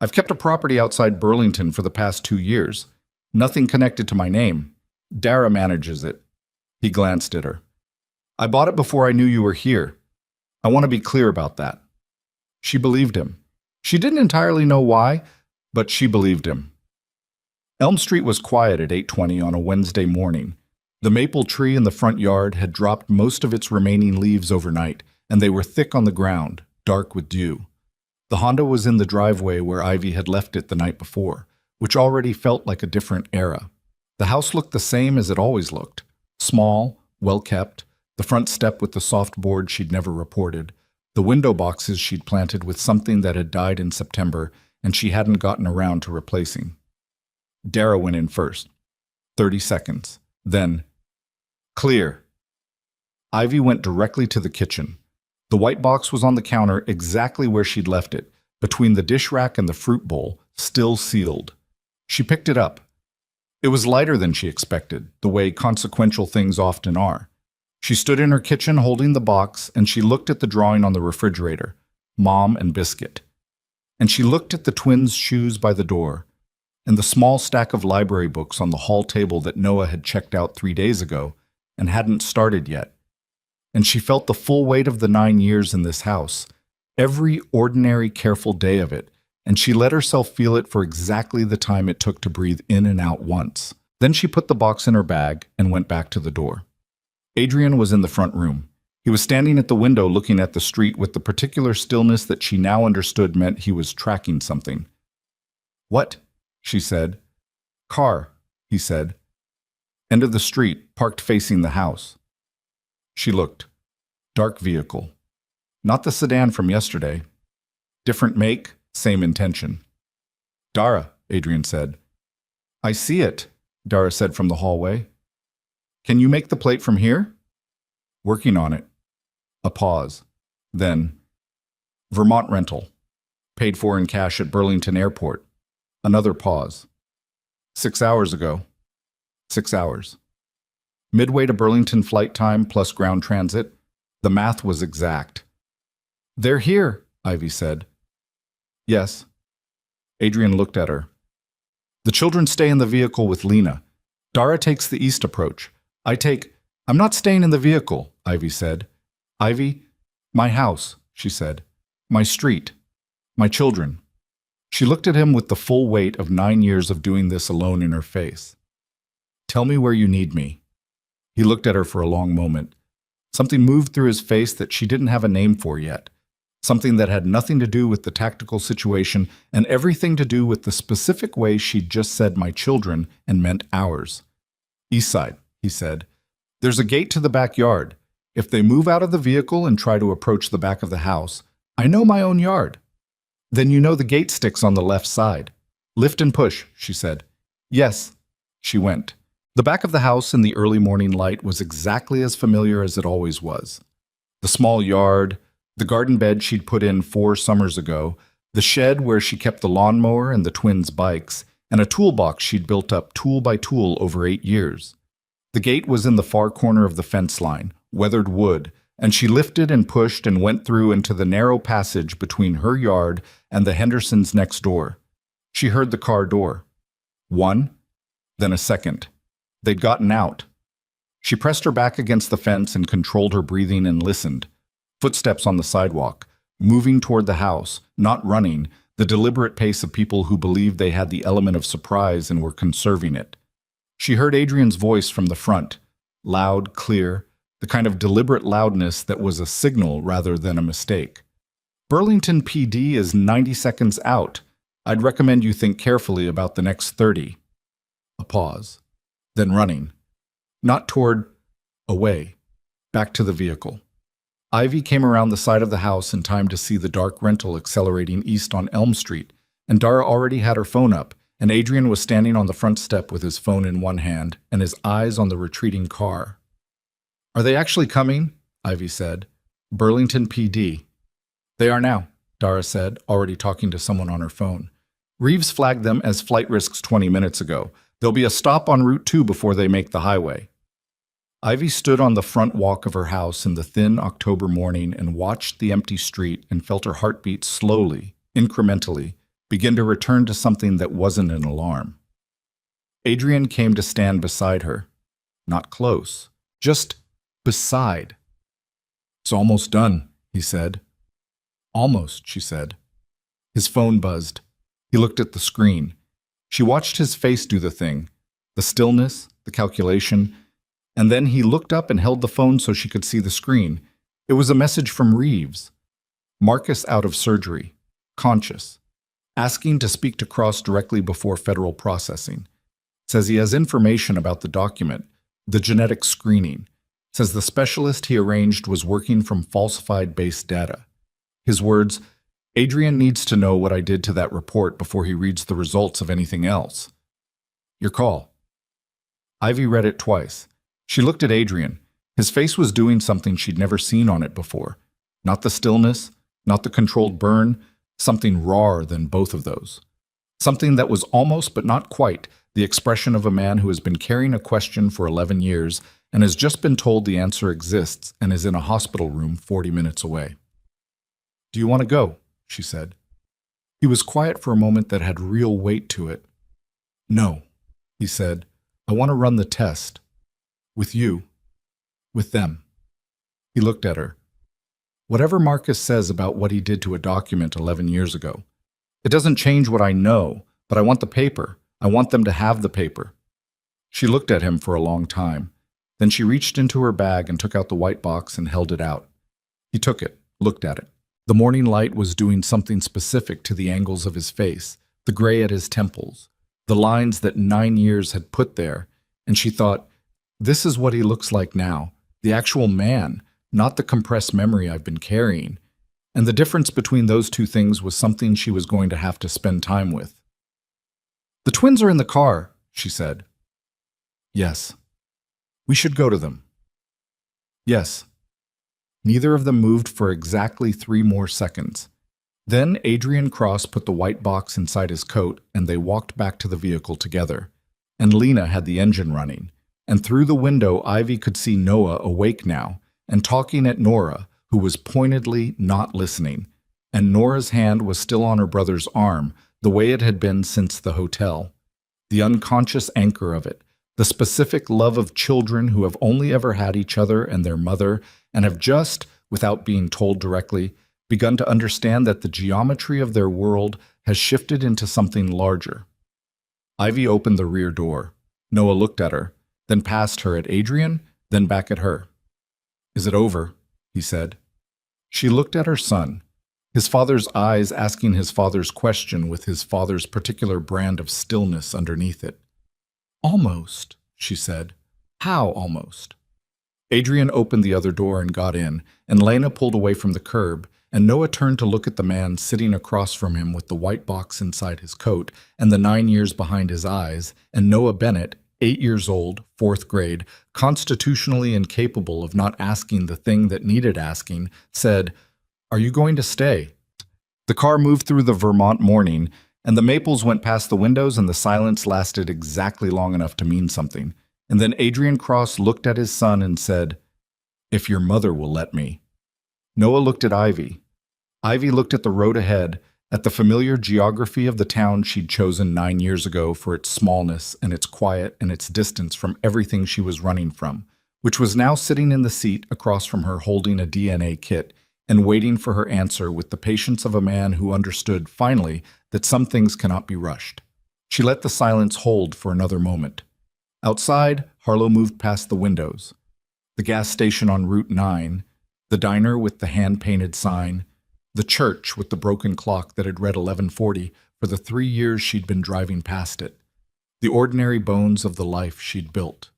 [SPEAKER 1] "I've kept a property outside Burlington for the past 2 years. Nothing connected to my name. Dara manages it." He glanced at her. "I bought it before I knew you were here. I want to be clear about that." She believed him. She didn't entirely know why, but she believed him. Elm Street was quiet at 8:20 on a Wednesday morning. The maple tree in the front yard had dropped most of its remaining leaves overnight, and they were thick on the ground, dark with dew. The Honda was in the driveway where Ivy had left it the night before, which already felt like a different era. The house looked the same as it always looked. Small, well-kept, the front step with the soft board she'd never reported, the window boxes she'd planted with something that had died in September and she hadn't gotten around to replacing. Dara went in first. 30 seconds. Then, "Clear." Ivy went directly to the kitchen. The white box was on the counter exactly where she'd left it, between the dish rack and the fruit bowl, still sealed. She picked it up. It was lighter than she expected, the way consequential things often are. She stood in her kitchen holding the box, and she looked at the drawing on the refrigerator, Mom and Biscuit. And she looked at the twins' shoes by the door, and the small stack of library books on the hall table that Noah had checked out 3 days ago and hadn't started yet. And she felt the full weight of the 9 years in this house, every ordinary, careful day of it, and she let herself feel it for exactly the time it took to breathe in and out once. Then she put the box in her bag and went back to the door. Adrian was in the front room. He was standing at the window looking at the street with the particular stillness that she now understood meant he was tracking something. "What?" she said. "Car," he said. "End of the street, parked facing the house." She looked. Dark vehicle. Not the sedan from yesterday. Different make, same intention. "Dara," Adrian said. "I see it," Dara said from the hallway. "Can you make the plate from here?" "Working on it." A pause. Then, "Vermont rental. Paid for in cash at Burlington Airport." Another pause. 6 hours ago. 6 hours. Midway to Burlington flight time plus ground transit. The math was exact. "They're here," Ivy said. "Yes." Adrian looked at her. "The children stay in the vehicle with Lena. Dara takes the east approach. I'm not staying in the vehicle, Ivy said. Ivy, my house, she said. My street. My children. She looked at him with the full weight of 9 years of doing this alone in her face. Tell me where you need me. He looked at her for a long moment. Something moved through his face that she didn't have a name for yet. Something that had nothing to do with the tactical situation and everything to do with the specific way she'd just said my children and meant ours. East side, he said. There's a gate to the backyard. If they move out of the vehicle and try to approach the back of the house, I know my own yard. Then you know the gate sticks on the left side. Lift and push, she said. Yes. She went. The back of the house in the early morning light was exactly as familiar as it always was. The small yard, the garden bed she'd put in 4 summers ago, the shed where she kept the lawnmower and the twins' bikes, and a toolbox she'd built up tool by tool over 8 years. The gate was in the far corner of the fence line, weathered wood, and she lifted and pushed and went through into the narrow passage between her yard and the Hendersons' next door. She heard the car door. One, then a second. They'd gotten out. She pressed her back against the fence and controlled her breathing and listened. Footsteps on the sidewalk, moving toward the house, not running, the deliberate pace of people who believed they had the element of surprise and were conserving it. She heard Adrian's voice from the front, loud, clear, the kind of deliberate loudness that was a signal rather than a mistake. Burlington PD is 90 seconds out. I'd recommend you think carefully about the next 30. A pause. Then running. Not toward, away. Back to the vehicle. Ivy came around the side of the house in time to see the dark rental accelerating east on Elm Street, and Dara already had her phone up, and Adrian was standing on the front step with his phone in one hand and his eyes on the retreating car. Are they actually coming? Ivy said. Burlington PD. They are now, Dara said, already talking to someone on her phone. Reeves flagged them as flight risks 20 minutes ago. There'll be a stop on Route 2 before they make the highway. Ivy stood on the front walk of her house in the thin October morning and watched the empty street and felt her heartbeat slowly, incrementally, begin to return to something that wasn't an alarm. Adrian came to stand beside her. Not close, just beside. It's almost done, he said. Almost, she said. His phone buzzed. He looked at the screen. She watched his face do the thing, the stillness, the calculation, and then he looked up and held the phone so she could see the screen. It was a message from Reeves. Marcus out of surgery, conscious, asking to speak to Cross directly before federal processing. Says he has information about the document, the genetic screening. Says the specialist he arranged was working from falsified base data. His words, Adrian needs to know what I did to that report before he reads the results of anything else. Your call. Ivy read it twice. She looked at Adrian. His face was doing something she'd never seen on it before. Not the stillness, not the controlled burn, something rawer than both of those. Something that was almost but not quite the expression of a man who has been carrying a question for 11 years and has just been told the answer exists and is in a hospital room 40 minutes away. Do you want to go? She said. He was quiet for a moment that had real weight to it. No, he said. I want to run the test. With you. With them. He looked at her. Whatever Marcus says about what he did to a document 11 years ago, it doesn't change what I know, but I want the paper. I want them to have the paper. She looked at him for a long time. Then she reached into her bag and took out the white box and held it out. He took it, looked at it. The morning light was doing something specific to the angles of his face, the gray at his temples, the lines that 9 years had put there, and she thought, this is what he looks like now, the actual man, not the compressed memory I've been carrying. And the difference between those two things was something she was going to have to spend time with. The twins are in the car, she said. Yes. We should go to them. Yes. Neither of them moved for exactly 3 more seconds. Then Adrian Cross put the white box inside his coat and they walked back to the vehicle together. And Lena had the engine running. And through the window, Ivy could see Noah awake now and talking at Nora, who was pointedly not listening. And Nora's hand was still on her brother's arm, the way it had been since the hotel. The unconscious anchor of it, The specific love of children who have only ever had each other and their mother and have just, without being told directly, begun to understand that the geometry of their world has shifted into something larger. Ivy opened the rear door. Noah looked at her, then past her at Adrian, then back at her. "Is it over?" he said. She looked at her son, his father's eyes asking his father's question with his father's particular brand of stillness underneath it. "Almost," she said. "How almost?" Adrian opened the other door and got in, and Lena pulled away from the curb, and Noah turned to look at the man sitting across from him with the white box inside his coat and the 9 years behind his eyes, and Noah Bennett, 8 years old, 4th grade, constitutionally incapable of not asking the thing that needed asking, said, "Are you going to stay?" The car moved through the Vermont morning, and the maples went past the windows, and the silence lasted exactly long enough to mean something. And then Adrian Cross looked at his son and said, "If your mother will let me." Noah looked at Ivy. Ivy looked at the road ahead, at the familiar geography of the town she'd chosen 9 years ago for its smallness and its quiet and its distance from everything she was running from, which was now sitting in the seat across from her holding a DNA kit and waiting for her answer with the patience of a man who understood, finally, that some things cannot be rushed. She let the silence hold for another moment. Outside, Harlow moved past the windows. The gas station on Route 9, the diner with the hand-painted sign, the church with the broken clock that had read 11:40 for the 3 years she'd been driving past it, the ordinary bones of the life she'd built.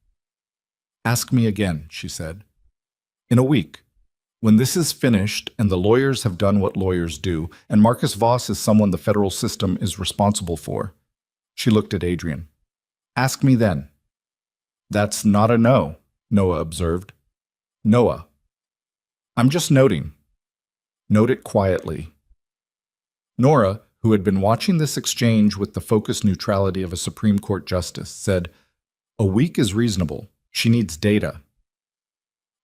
[SPEAKER 1] "Ask me again," she said. "In a week. When this is finished and the lawyers have done what lawyers do, and Marcus Voss is someone the federal system is responsible for." She looked at Adrian. "Ask me then." "That's not a no," Noah observed. "Noah. I'm just noting. Note it quietly." Nora, who had been watching this exchange with the focused neutrality of a Supreme Court justice, said, "A week is reasonable. She needs data."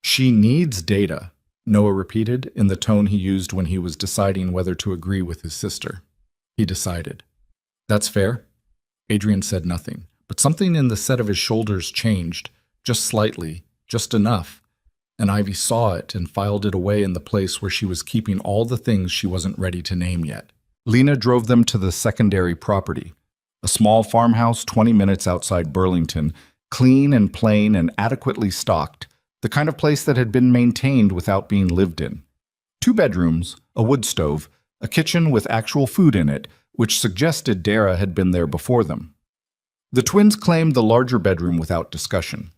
[SPEAKER 1] "She needs data," Noah repeated in the tone he used when he was deciding whether to agree with his sister. He decided. "That's fair." Adrian said nothing, but something in the set of his shoulders changed, just slightly, just enough, and Ivy saw it and filed it away in the place where she was keeping all the things she wasn't ready to name yet. Lena drove them to the secondary property, a small farmhouse 20 minutes outside Burlington, clean and plain and adequately stocked, the kind of place that had been maintained without being lived in. 2 bedrooms, a wood stove, a kitchen with actual food in it, which suggested Dara had been there before them. The twins claimed the larger bedroom without discussion.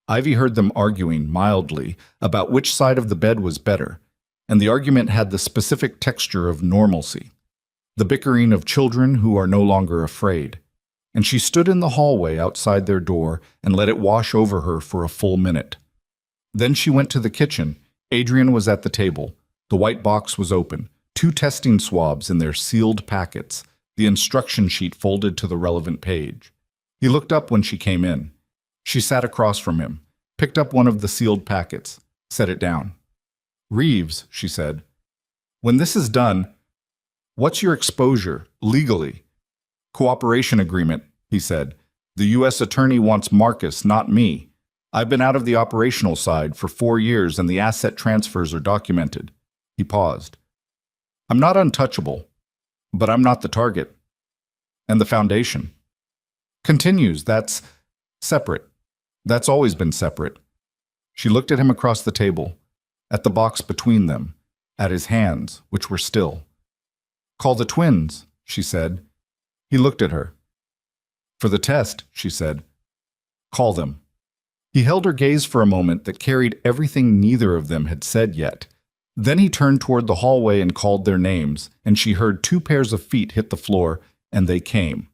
[SPEAKER 1] Ivy heard them arguing mildly about which side of the bed was better, and the argument had the specific texture of normalcy, the bickering of children who are no longer afraid. And she stood in the hallway outside their door and let it wash over her for a full minute. Then she went to the kitchen. Adrian was at the table. The white box was open, 2 testing swabs in their sealed packets, the instruction sheet folded to the relevant page. He looked up when she came in. She sat across from him, picked up one of the sealed packets, set it down. "Reeves," she said, "when this is done, what's your exposure, legally?" "Cooperation agreement," he said. "The U.S. attorney wants Marcus, not me. I've been out of the operational side for 4 years and the asset transfers are documented." He paused. "I'm not untouchable, but I'm not the target." "And the foundation?" Continues, "That's separate. That's always been separate." She looked at him across the table, at the box between them, at his hands, which were still. "Call the twins," she said. He looked at her. "For the test," she said. "Call them." He held her gaze for a moment that carried everything neither of them had said yet. Then he turned toward the hallway and called their names, and she heard 2 pairs of feet hit the floor, and they came.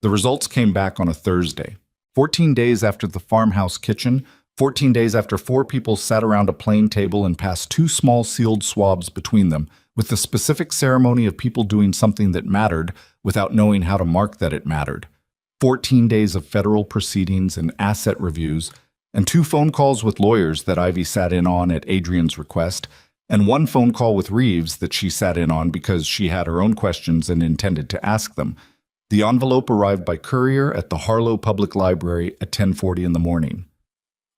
[SPEAKER 1] The results came back on a Thursday. 14 days after the farmhouse kitchen, 14 days after 4 people sat around a plain table and passed 2 small sealed swabs between them, with the specific ceremony of people doing something that mattered without knowing how to mark that it mattered. 14 days of federal proceedings and asset reviews, and 2 phone calls with lawyers that Ivy sat in on at Adrian's request, and 1 phone call with Reeves that she sat in on because she had her own questions and intended to ask them. The envelope arrived by courier at the Harlow Public Library at 10:40 in the morning.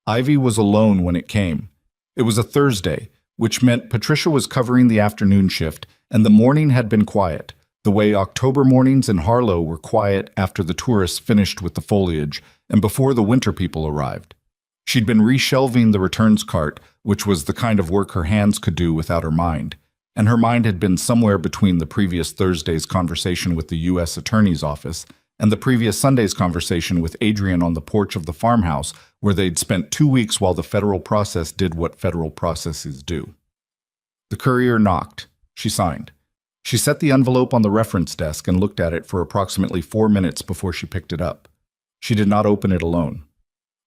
[SPEAKER 1] Ivy was alone when it came. It was a Thursday, which meant Patricia was covering the afternoon shift, and the morning had been quiet, the way October mornings in Harlow were quiet after the tourists finished with the foliage and before the winter people arrived. She'd been reshelving the returns cart, which was the kind of work her hands could do without her mind, and her mind had been somewhere between the previous Thursday's conversation with the U.S. Attorney's Office and the previous Sunday's conversation with Adrian on the porch of the farmhouse, where they'd spent 2 weeks while the federal process did what federal processes do. The courier knocked. She signed. She set the envelope on the reference desk and looked at it for approximately 4 minutes before she picked it up. She did not open it alone.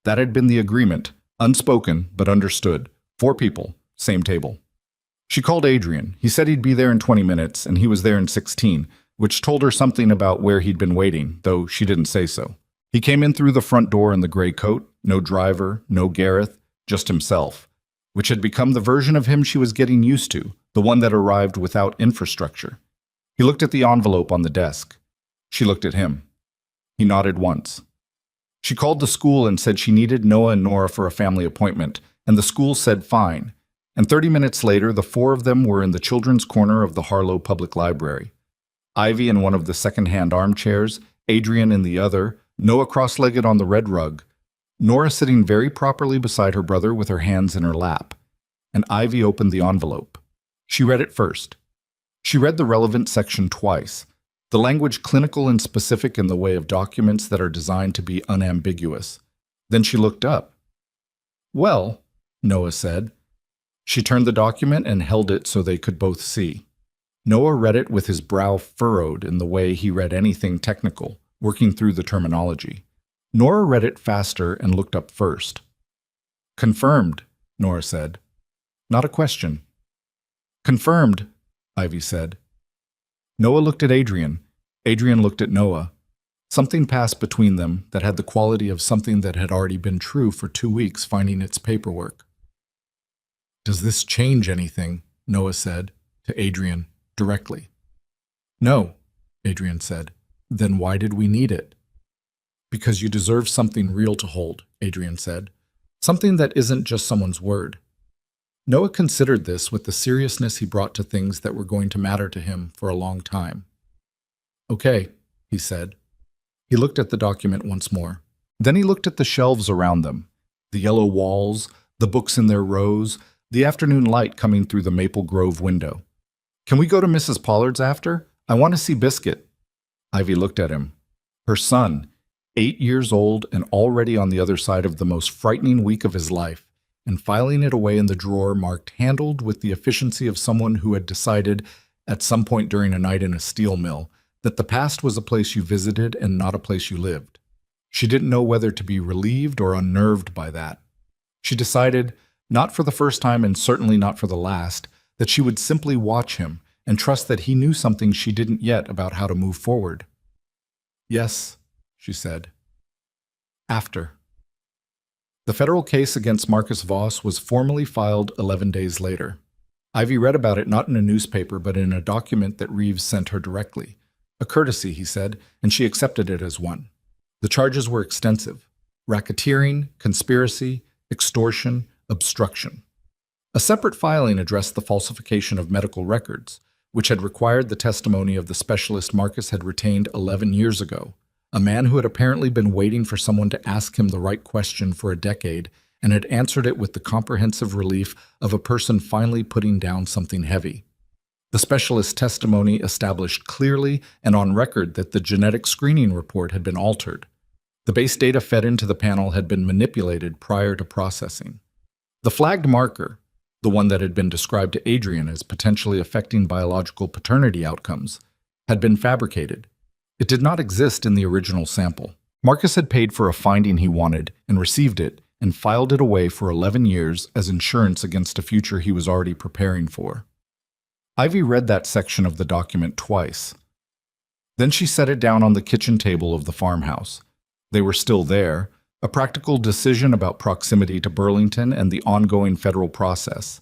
[SPEAKER 1] That had been the agreement, unspoken but understood. 4 people, same table. She called Adrian. He said he'd be there in 20 minutes, and he was there in 16, which told her something about where he'd been waiting, though she didn't say so. He came in through the front door in the gray coat, no driver, no Gareth, just himself, which had become the version of him she was getting used to, the one that arrived without infrastructure. He looked at the envelope on the desk. She looked at him. He nodded once. She called the school and said she needed Noah and Nora for a family appointment, and the school said fine. And 30 minutes later, the 4 of them were in the children's corner of the Harlow Public Library. Ivy in one of the second-hand armchairs, Adrian in the other, Noah cross-legged on the red rug, Nora sitting very properly beside her brother with her hands in her lap. And Ivy opened the envelope. She read it first. She read the relevant section twice, the language clinical and specific in the way of documents that are designed to be unambiguous. Then she looked up. "Well," Noah said. She turned the document and held it so they could both see. Noah read it with his brow furrowed in the way he read anything technical, working through the terminology. Nora read it faster and looked up first. "Confirmed," Nora said. "Not a question." "Confirmed," Ivy said. Noah looked at Adrian. Adrian looked at Noah. Something passed between them that had the quality of something that had already been true for 2 weeks finding its paperwork. "Does this change anything?" Noah said to Adrian directly. "No," Adrian said. "Then why did we need it?" "Because you deserve something real to hold," Adrian said. "Something that isn't just someone's word." Noah considered this with the seriousness he brought to things that were going to matter to him for a long time. "Okay," he said. He looked at the document once more. Then he looked at the shelves around them, the yellow walls, the books in their rows, the afternoon light coming through the Maple Grove window. "Can we go to Mrs. Pollard's after? I want to see Biscuit." Ivy looked at him. Her son, 8 years old and already on the other side of the most frightening week of his life, and filing it away in the drawer marked handled with the efficiency of someone who had decided, at some point during a night in a steel mill, that the past was a place you visited and not a place you lived. She didn't know whether to be relieved or unnerved by that. She decided, not for the first time and certainly not for the last, that she would simply watch him and trust that he knew something she didn't yet about how to move forward. "Yes," she said. After. The federal case against Marcus Voss was formally filed 11 days later. Ivy read about it not in a newspaper but in a document that Reeves sent her directly. A courtesy, he said, and she accepted it as one. The charges were extensive: racketeering, conspiracy, extortion, obstruction. A separate filing addressed the falsification of medical records, which had required the testimony of the specialist Marcus had retained 11 years ago, a man who had apparently been waiting for someone to ask him the right question for a decade and had answered it with the comprehensive relief of a person finally putting down something heavy. The specialist's testimony established clearly and on record that the genetic screening report had been altered. The base data fed into the panel had been manipulated prior to processing. The flagged marker, the one that had been described to Adrian as potentially affecting biological paternity outcomes, had been fabricated. It did not exist in the original sample. Marcus had paid for a finding he wanted and received it and filed it away for 11 years as insurance against a future he was already preparing for. Ivy read that section of the document twice. Then she set it down on the kitchen table of the farmhouse. They were still there, a practical decision about proximity to Burlington and the ongoing federal process.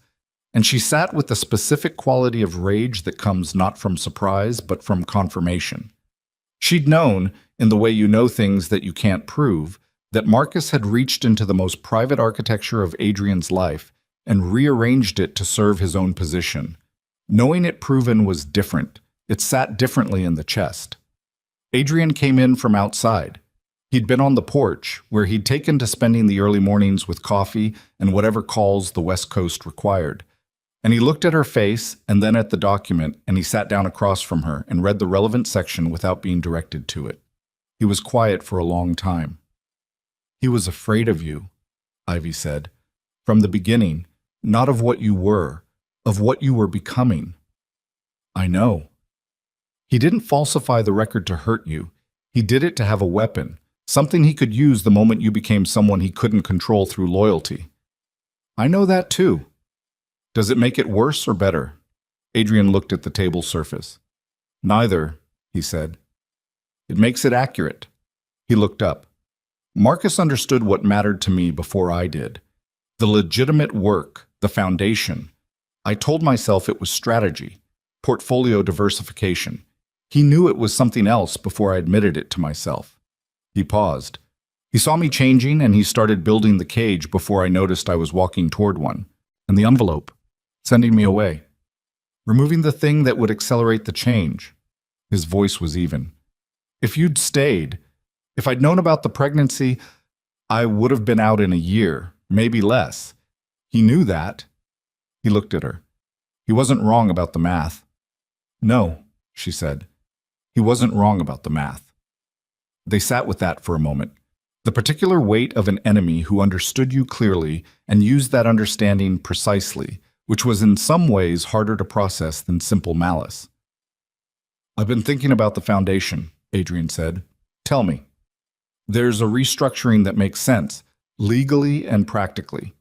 [SPEAKER 1] And she sat with the specific quality of rage that comes not from surprise but from confirmation. She'd known, in the way you know things that you can't prove, that Marcus had reached into the most private architecture of Adrian's life and rearranged it to serve his own position. Knowing it proven was different. It sat differently in the chest. Adrian came in from outside. He'd been on the porch, where he'd taken to spending the early mornings with coffee and whatever calls the West Coast required. And he looked at her face and then at the document, and he sat down across from her and read the relevant section without being directed to it. He was quiet for a long time. "He was afraid of you," Ivy said. "From the beginning, not of what you were, of what you were becoming." "I know." "He didn't falsify the record to hurt you. He did it to have a weapon, something he could use the moment you became someone he couldn't control through loyalty." "I know that too." "Does it make it worse or better?" Adrian looked at the table surface. "Neither," he said. "It makes it accurate." He looked up. "Marcus understood what mattered to me before I did. The legitimate work, the foundation. I told myself it was strategy, portfolio diversification. He knew it was something else before I admitted it to myself." He paused. He saw me changing, and he started building the cage before I noticed I was walking toward one. And the envelope, sending me away. Removing the thing that would accelerate the change. His voice was even. "If you'd stayed, if I'd known about the pregnancy, I would have been out in a year, maybe less." He knew that. He looked at her. He wasn't wrong about the math. "No," she said. He wasn't wrong about the math. They sat with that for a moment. The particular weight of an enemy who understood you clearly and used that understanding precisely, which was in some ways harder to process than simple malice. "I've been thinking about the foundation," Adrian said. "Tell me." "There's a restructuring that makes sense, legally and practically."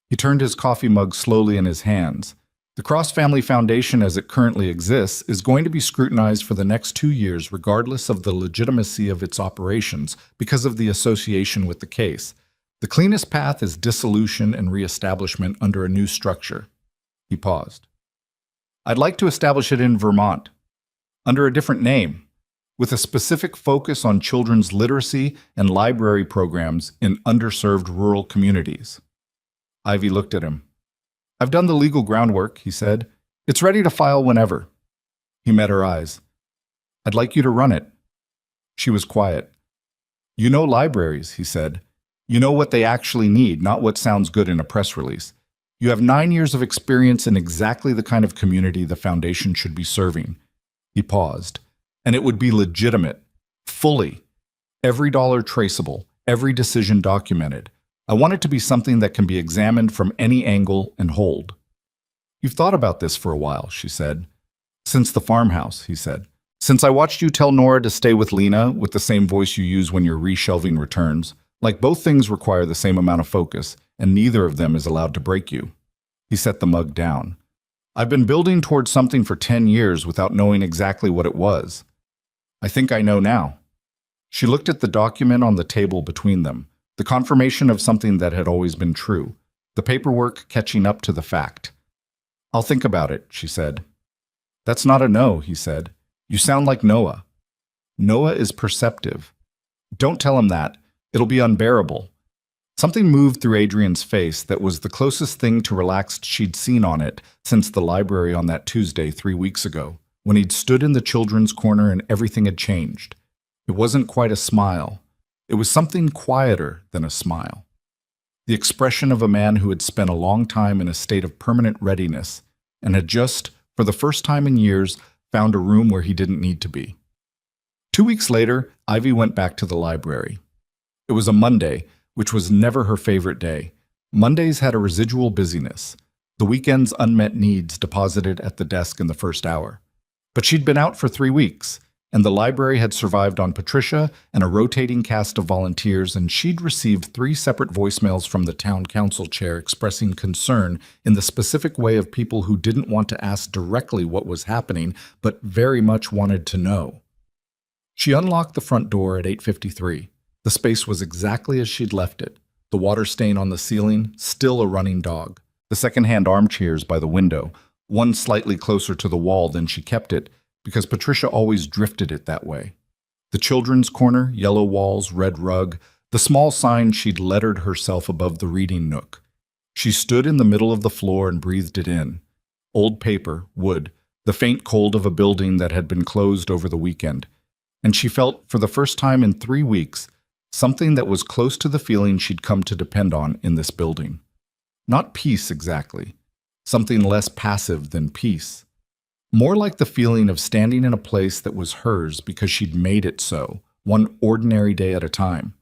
[SPEAKER 1] He turned his coffee mug slowly in his hands. "The cross-family foundation as it currently exists is going to be scrutinized for the next 2 years regardless of the legitimacy of its operations because of the association with the case. The cleanest path is dissolution and reestablishment under a new structure." He paused. "I'd like to establish it in Vermont, under a different name, with a specific focus on children's literacy and library programs in underserved rural communities." Ivy looked at him. "I've done the legal groundwork," he said. "It's ready to file whenever." He met her eyes. "I'd like you to run it." She was quiet. "You know libraries," he said. "You know what they actually need, not what sounds good in a press release. You have 9 years of experience in exactly the kind of community the foundation should be serving." He paused. "And it would be legitimate, fully. Every dollar traceable, every decision documented. I want it to be something that can be examined from any angle and hold." "You've thought about this for a while," she said. "Since the farmhouse," he said. "Since I watched you tell Nora to stay with Lena with the same voice you use when you're reshelving returns. Like both things require the same amount of focus, and neither of them is allowed to break you." He set the mug down. "I've been building towards something for 10 years without knowing exactly what it was. I think I know now." She looked at the document on the table between them. The confirmation of something that had always been true, the paperwork catching up to the fact. "I'll think about it," she said. "That's not a no," he said. "You sound like Noah." "Noah is perceptive." "Don't tell him that. It'll be unbearable." Something moved through Adrian's face that was the closest thing to relaxed she'd seen on it since the library on that Tuesday 3 weeks ago, when he'd stood in the children's corner and everything had changed. It wasn't quite a smile. It was something quieter than a smile. The expression of a man who had spent a long time in a state of permanent readiness and had just, for the first time in years, found a room where he didn't need to be. 2 weeks later, Ivy went back to the library. It was a Monday, which was never her favorite day. Mondays had a residual busyness, the weekend's unmet needs deposited at the desk in the first hour. But she'd been out for 3 weeks, and the library had survived on Patricia and a rotating cast of volunteers, and she'd received 3 separate voicemails from the town council chair expressing concern in the specific way of people who didn't want to ask directly what was happening, but very much wanted to know. She unlocked the front door at 8:53. The space was exactly as she'd left it, the water stain on the ceiling, still a running dog, the second-hand armchairs by the window, one slightly closer to the wall than she kept it, because Patricia always drifted it that way. The children's corner, yellow walls, red rug, the small sign she'd lettered herself above the reading nook. She stood in the middle of the floor and breathed it in. Old paper, wood, the faint cold of a building that had been closed over the weekend. And she felt, for the first time in 3 weeks, something that was close to the feeling she'd come to depend on in this building. Not peace exactly. Something less passive than peace. More like the feeling of standing in a place that was hers because she'd made it so, one ordinary day at a time.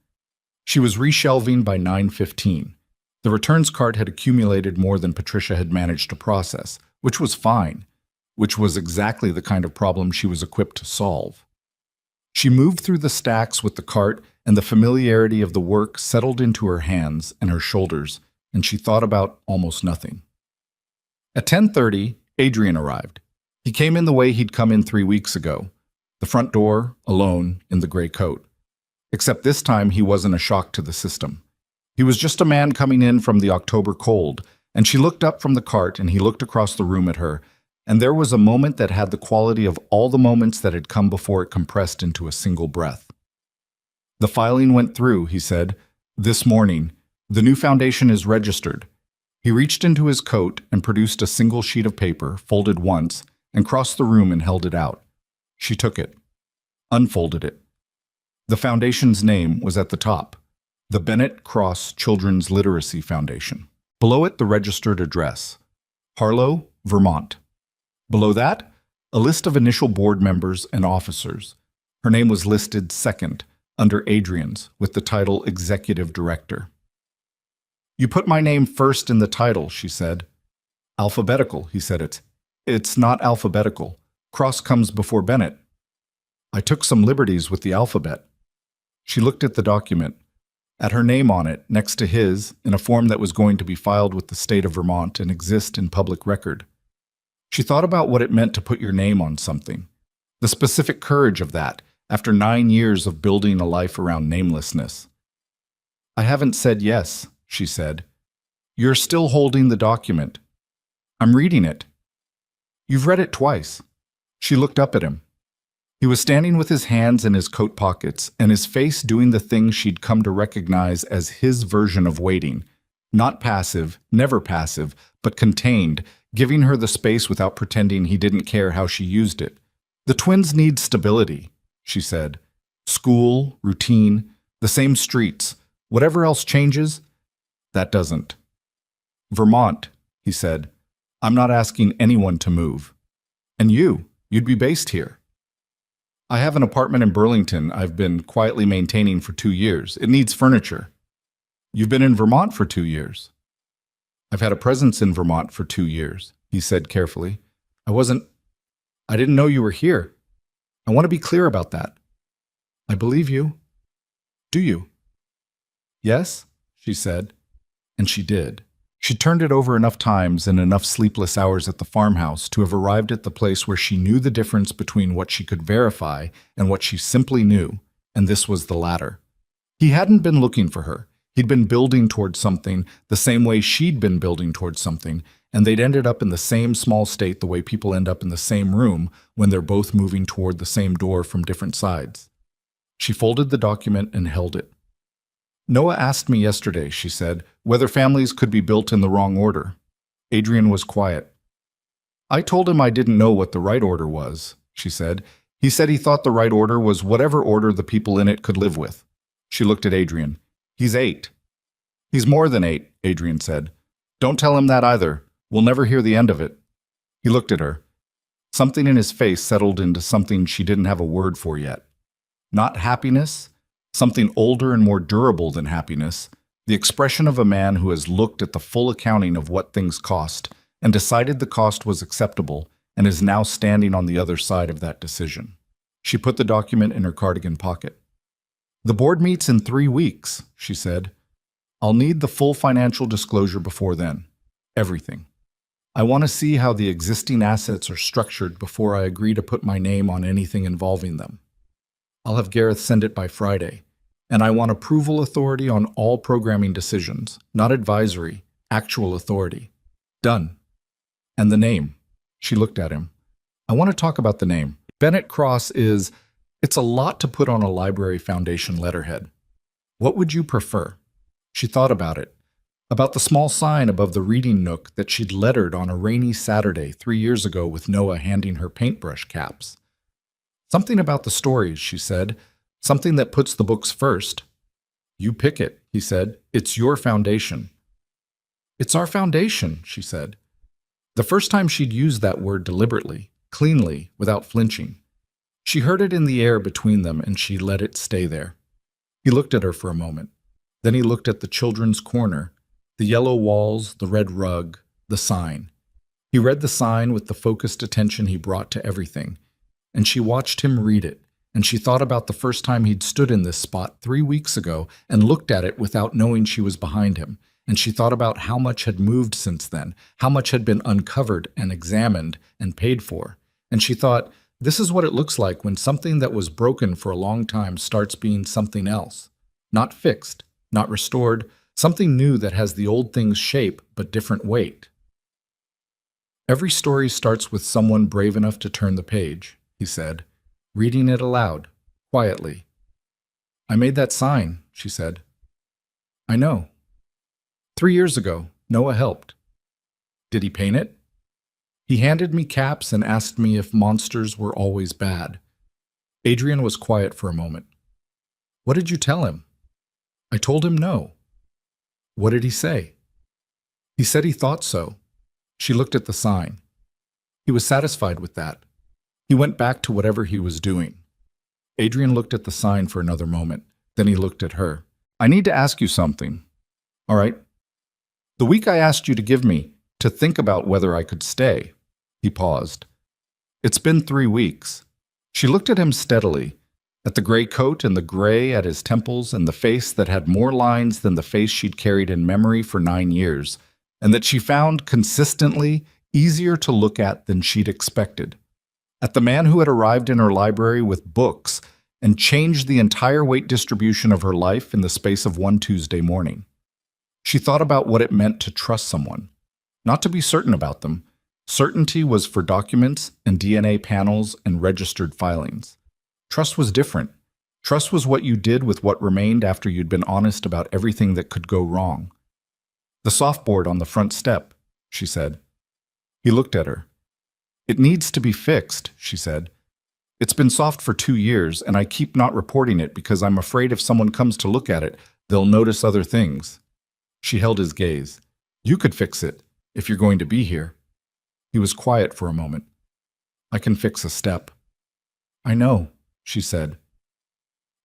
[SPEAKER 1] She was reshelving by 9:15. The returns cart had accumulated more than Patricia had managed to process, which was fine, which was exactly the kind of problem she was equipped to solve. She moved through the stacks with the cart, and the familiarity of the work settled into her hands and her shoulders, and she thought about almost nothing. At 10:30, Adrian arrived. He came in the way he'd come in 3 weeks ago, the front door, alone, in the gray coat. Except this time he wasn't a shock to the system. He was just a man coming in from the October cold, and she looked up from the cart and he looked across the room at her, and there was a moment that had the quality of all the moments that had come before it compressed into a single breath. The filing went through, he said. This morning. The new foundation is registered. He reached into his coat and produced a single sheet of paper, folded once, and crossed the room and held it out. She took it, unfolded it. The foundation's name was at the top, the Bennett Cross Children's Literacy Foundation. Below it, the registered address, Harlow, Vermont. Below that, a list of initial board members and officers. Her name was listed second, under Adrian's, with the title Executive Director. You put my name first in the title, she said. Alphabetical, he said. It's not alphabetical. Cross comes before Bennett. I took some liberties with the alphabet. She looked at the document, at her name on it, next to his, in a form that was going to be filed with the state of Vermont and exist in public record. She thought about what it meant to put your name on something. The specific courage of that, after 9 years of building a life around namelessness. I haven't said yes, she said. You're still holding the document. I'm reading it. You've read it twice. She looked up at him. He was standing with his hands in his coat pockets and his face doing the thing she'd come to recognize as his version of waiting. Not passive, never passive, but contained, giving her the space without pretending he didn't care how she used it. The twins need stability, she said. School, routine, the same streets. Whatever else changes, that doesn't. Vermont, he said. I'm not asking anyone to move. And you'd be based here. I have an apartment in Burlington I've been quietly maintaining for 2 years. It needs furniture. You've been in Vermont for 2 years. I've had a presence in Vermont for 2 years, he said carefully. I didn't know you were here. I want to be clear about that. I believe you. Do you? Yes, she said, and she did. She turned it over enough times and enough sleepless hours at the farmhouse to have arrived at the place where she knew the difference between what she could verify and what she simply knew, and this was the latter. He hadn't been looking for her. He'd been building towards something the same way she'd been building towards something, and they'd ended up in the same small state the way people end up in the same room when they're both moving toward the same door from different sides. She folded the document and held it. Noah asked me yesterday, she said, whether families could be built in the wrong order. Adrian was quiet. I told him I didn't know what the right order was, she said. He said he thought the right order was whatever order the people in it could live with. She looked at Adrian. He's 8. He's more than 8, Adrian said. Don't tell him that either. We'll never hear the end of it. He looked at her. Something in his face settled into something she didn't have a word for yet. Not happiness, something older and more durable than happiness, the expression of a man who has looked at the full accounting of what things cost and decided the cost was acceptable and is now standing on the other side of that decision. She put the document in her cardigan pocket. The board meets in 3 weeks, she said. I'll need the full financial disclosure before then. Everything. I want to see how the existing assets are structured before I agree to put my name on anything involving them. I'll have Gareth send it by Friday. And I want approval authority on all programming decisions, not advisory, actual authority. Done. And the name. She looked at him. I want to talk about the name. Bennett Cross is, It's a lot to put on a library foundation letterhead. What would you prefer? She thought about the small sign above the reading nook that she'd lettered on a rainy Saturday 3 years ago with Noah handing her paintbrush caps. Something about the stories, she said, something that puts the books first. You pick it, he said. It's your foundation. It's our foundation, she said. The first time she'd used that word deliberately, cleanly, without flinching. She heard it in the air between them, and she let it stay there. He looked at her for a moment. Then he looked at the children's corner, the yellow walls, the red rug, the sign. He read the sign with the focused attention he brought to everything, and she watched him read it, and she thought about the first time he'd stood in this spot 3 weeks ago and looked at it without knowing she was behind him, and she thought about how much had moved since then, how much had been uncovered and examined and paid for, and she thought, this is what it looks like when something that was broken for a long time starts being something else. Not fixed, not restored, something new that has the old thing's shape but different weight. Every story starts with someone brave enough to turn the page, he said, reading it aloud, quietly. I made that sign, she said. I know. 3 years ago, Noah helped. Did he paint it? He handed me caps and asked me if monsters were always bad. Adrian was quiet for a moment. What did you tell him? I told him no. What did he say? He said he thought so. She looked at the sign. He was satisfied with that. He went back to whatever he was doing. Adrian looked at the sign for another moment. Then he looked at her. I need to ask you something. All right. The week I asked you to give me, to think about whether I could stay. He paused. It's been 3 weeks. She looked at him steadily, at the gray coat and the gray at his temples and the face that had more lines than the face she'd carried in memory for 9 years, and that she found consistently easier to look at than she'd expected. At the man who had arrived in her library with books and changed the entire weight distribution of her life in the space of one Tuesday morning. She thought about what it meant to trust someone, not to be certain about them. Certainty was for documents and DNA panels and registered filings. Trust was different. Trust was what you did with what remained after you'd been honest about everything that could go wrong. The softboard on the front step, she said. He looked at her. It needs to be fixed, she said. It's been soft for 2 years, and I keep not reporting it because I'm afraid if someone comes to look at it, they'll notice other things. She held his gaze. You could fix it, if you're going to be here. He was quiet for a moment. I can fix a step. I know, she said.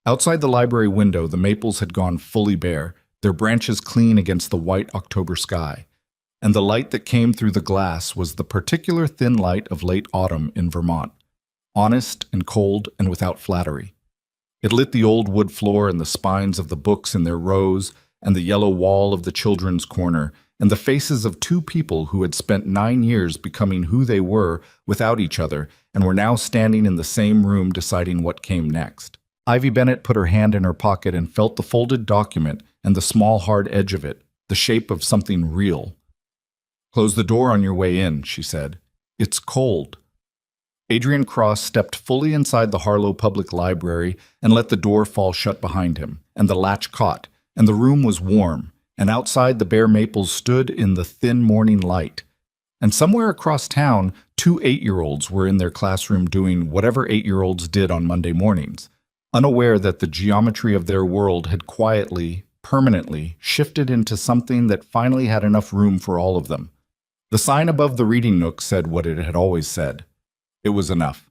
[SPEAKER 1] Outside the library window, the maples had gone fully bare, their branches clean against the white October sky, and the light that came through the glass was the particular thin light of late autumn in Vermont, honest and cold and without flattery. It lit the old wood floor and the spines of the books in their rows, and the yellow wall of the children's corner, and the faces of 2 people who had spent 9 years becoming who they were without each other and were now standing in the same room deciding what came next. Ivy Bennett put her hand in her pocket and felt the folded document and the small hard edge of it, the shape of something real. Close the door on your way in, she said. It's cold. Adrian Cross stepped fully inside the Harlow Public Library and let the door fall shut behind him, and the latch caught, and the room was warm, and outside the bare maples stood in the thin morning light. And somewhere across town, 2 8-year-olds were in their classroom doing whatever 8-year-olds did on Monday mornings, unaware that the geometry of their world had quietly, permanently shifted into something that finally had enough room for all of them. The sign above the reading nook said what it had always said. It was enough.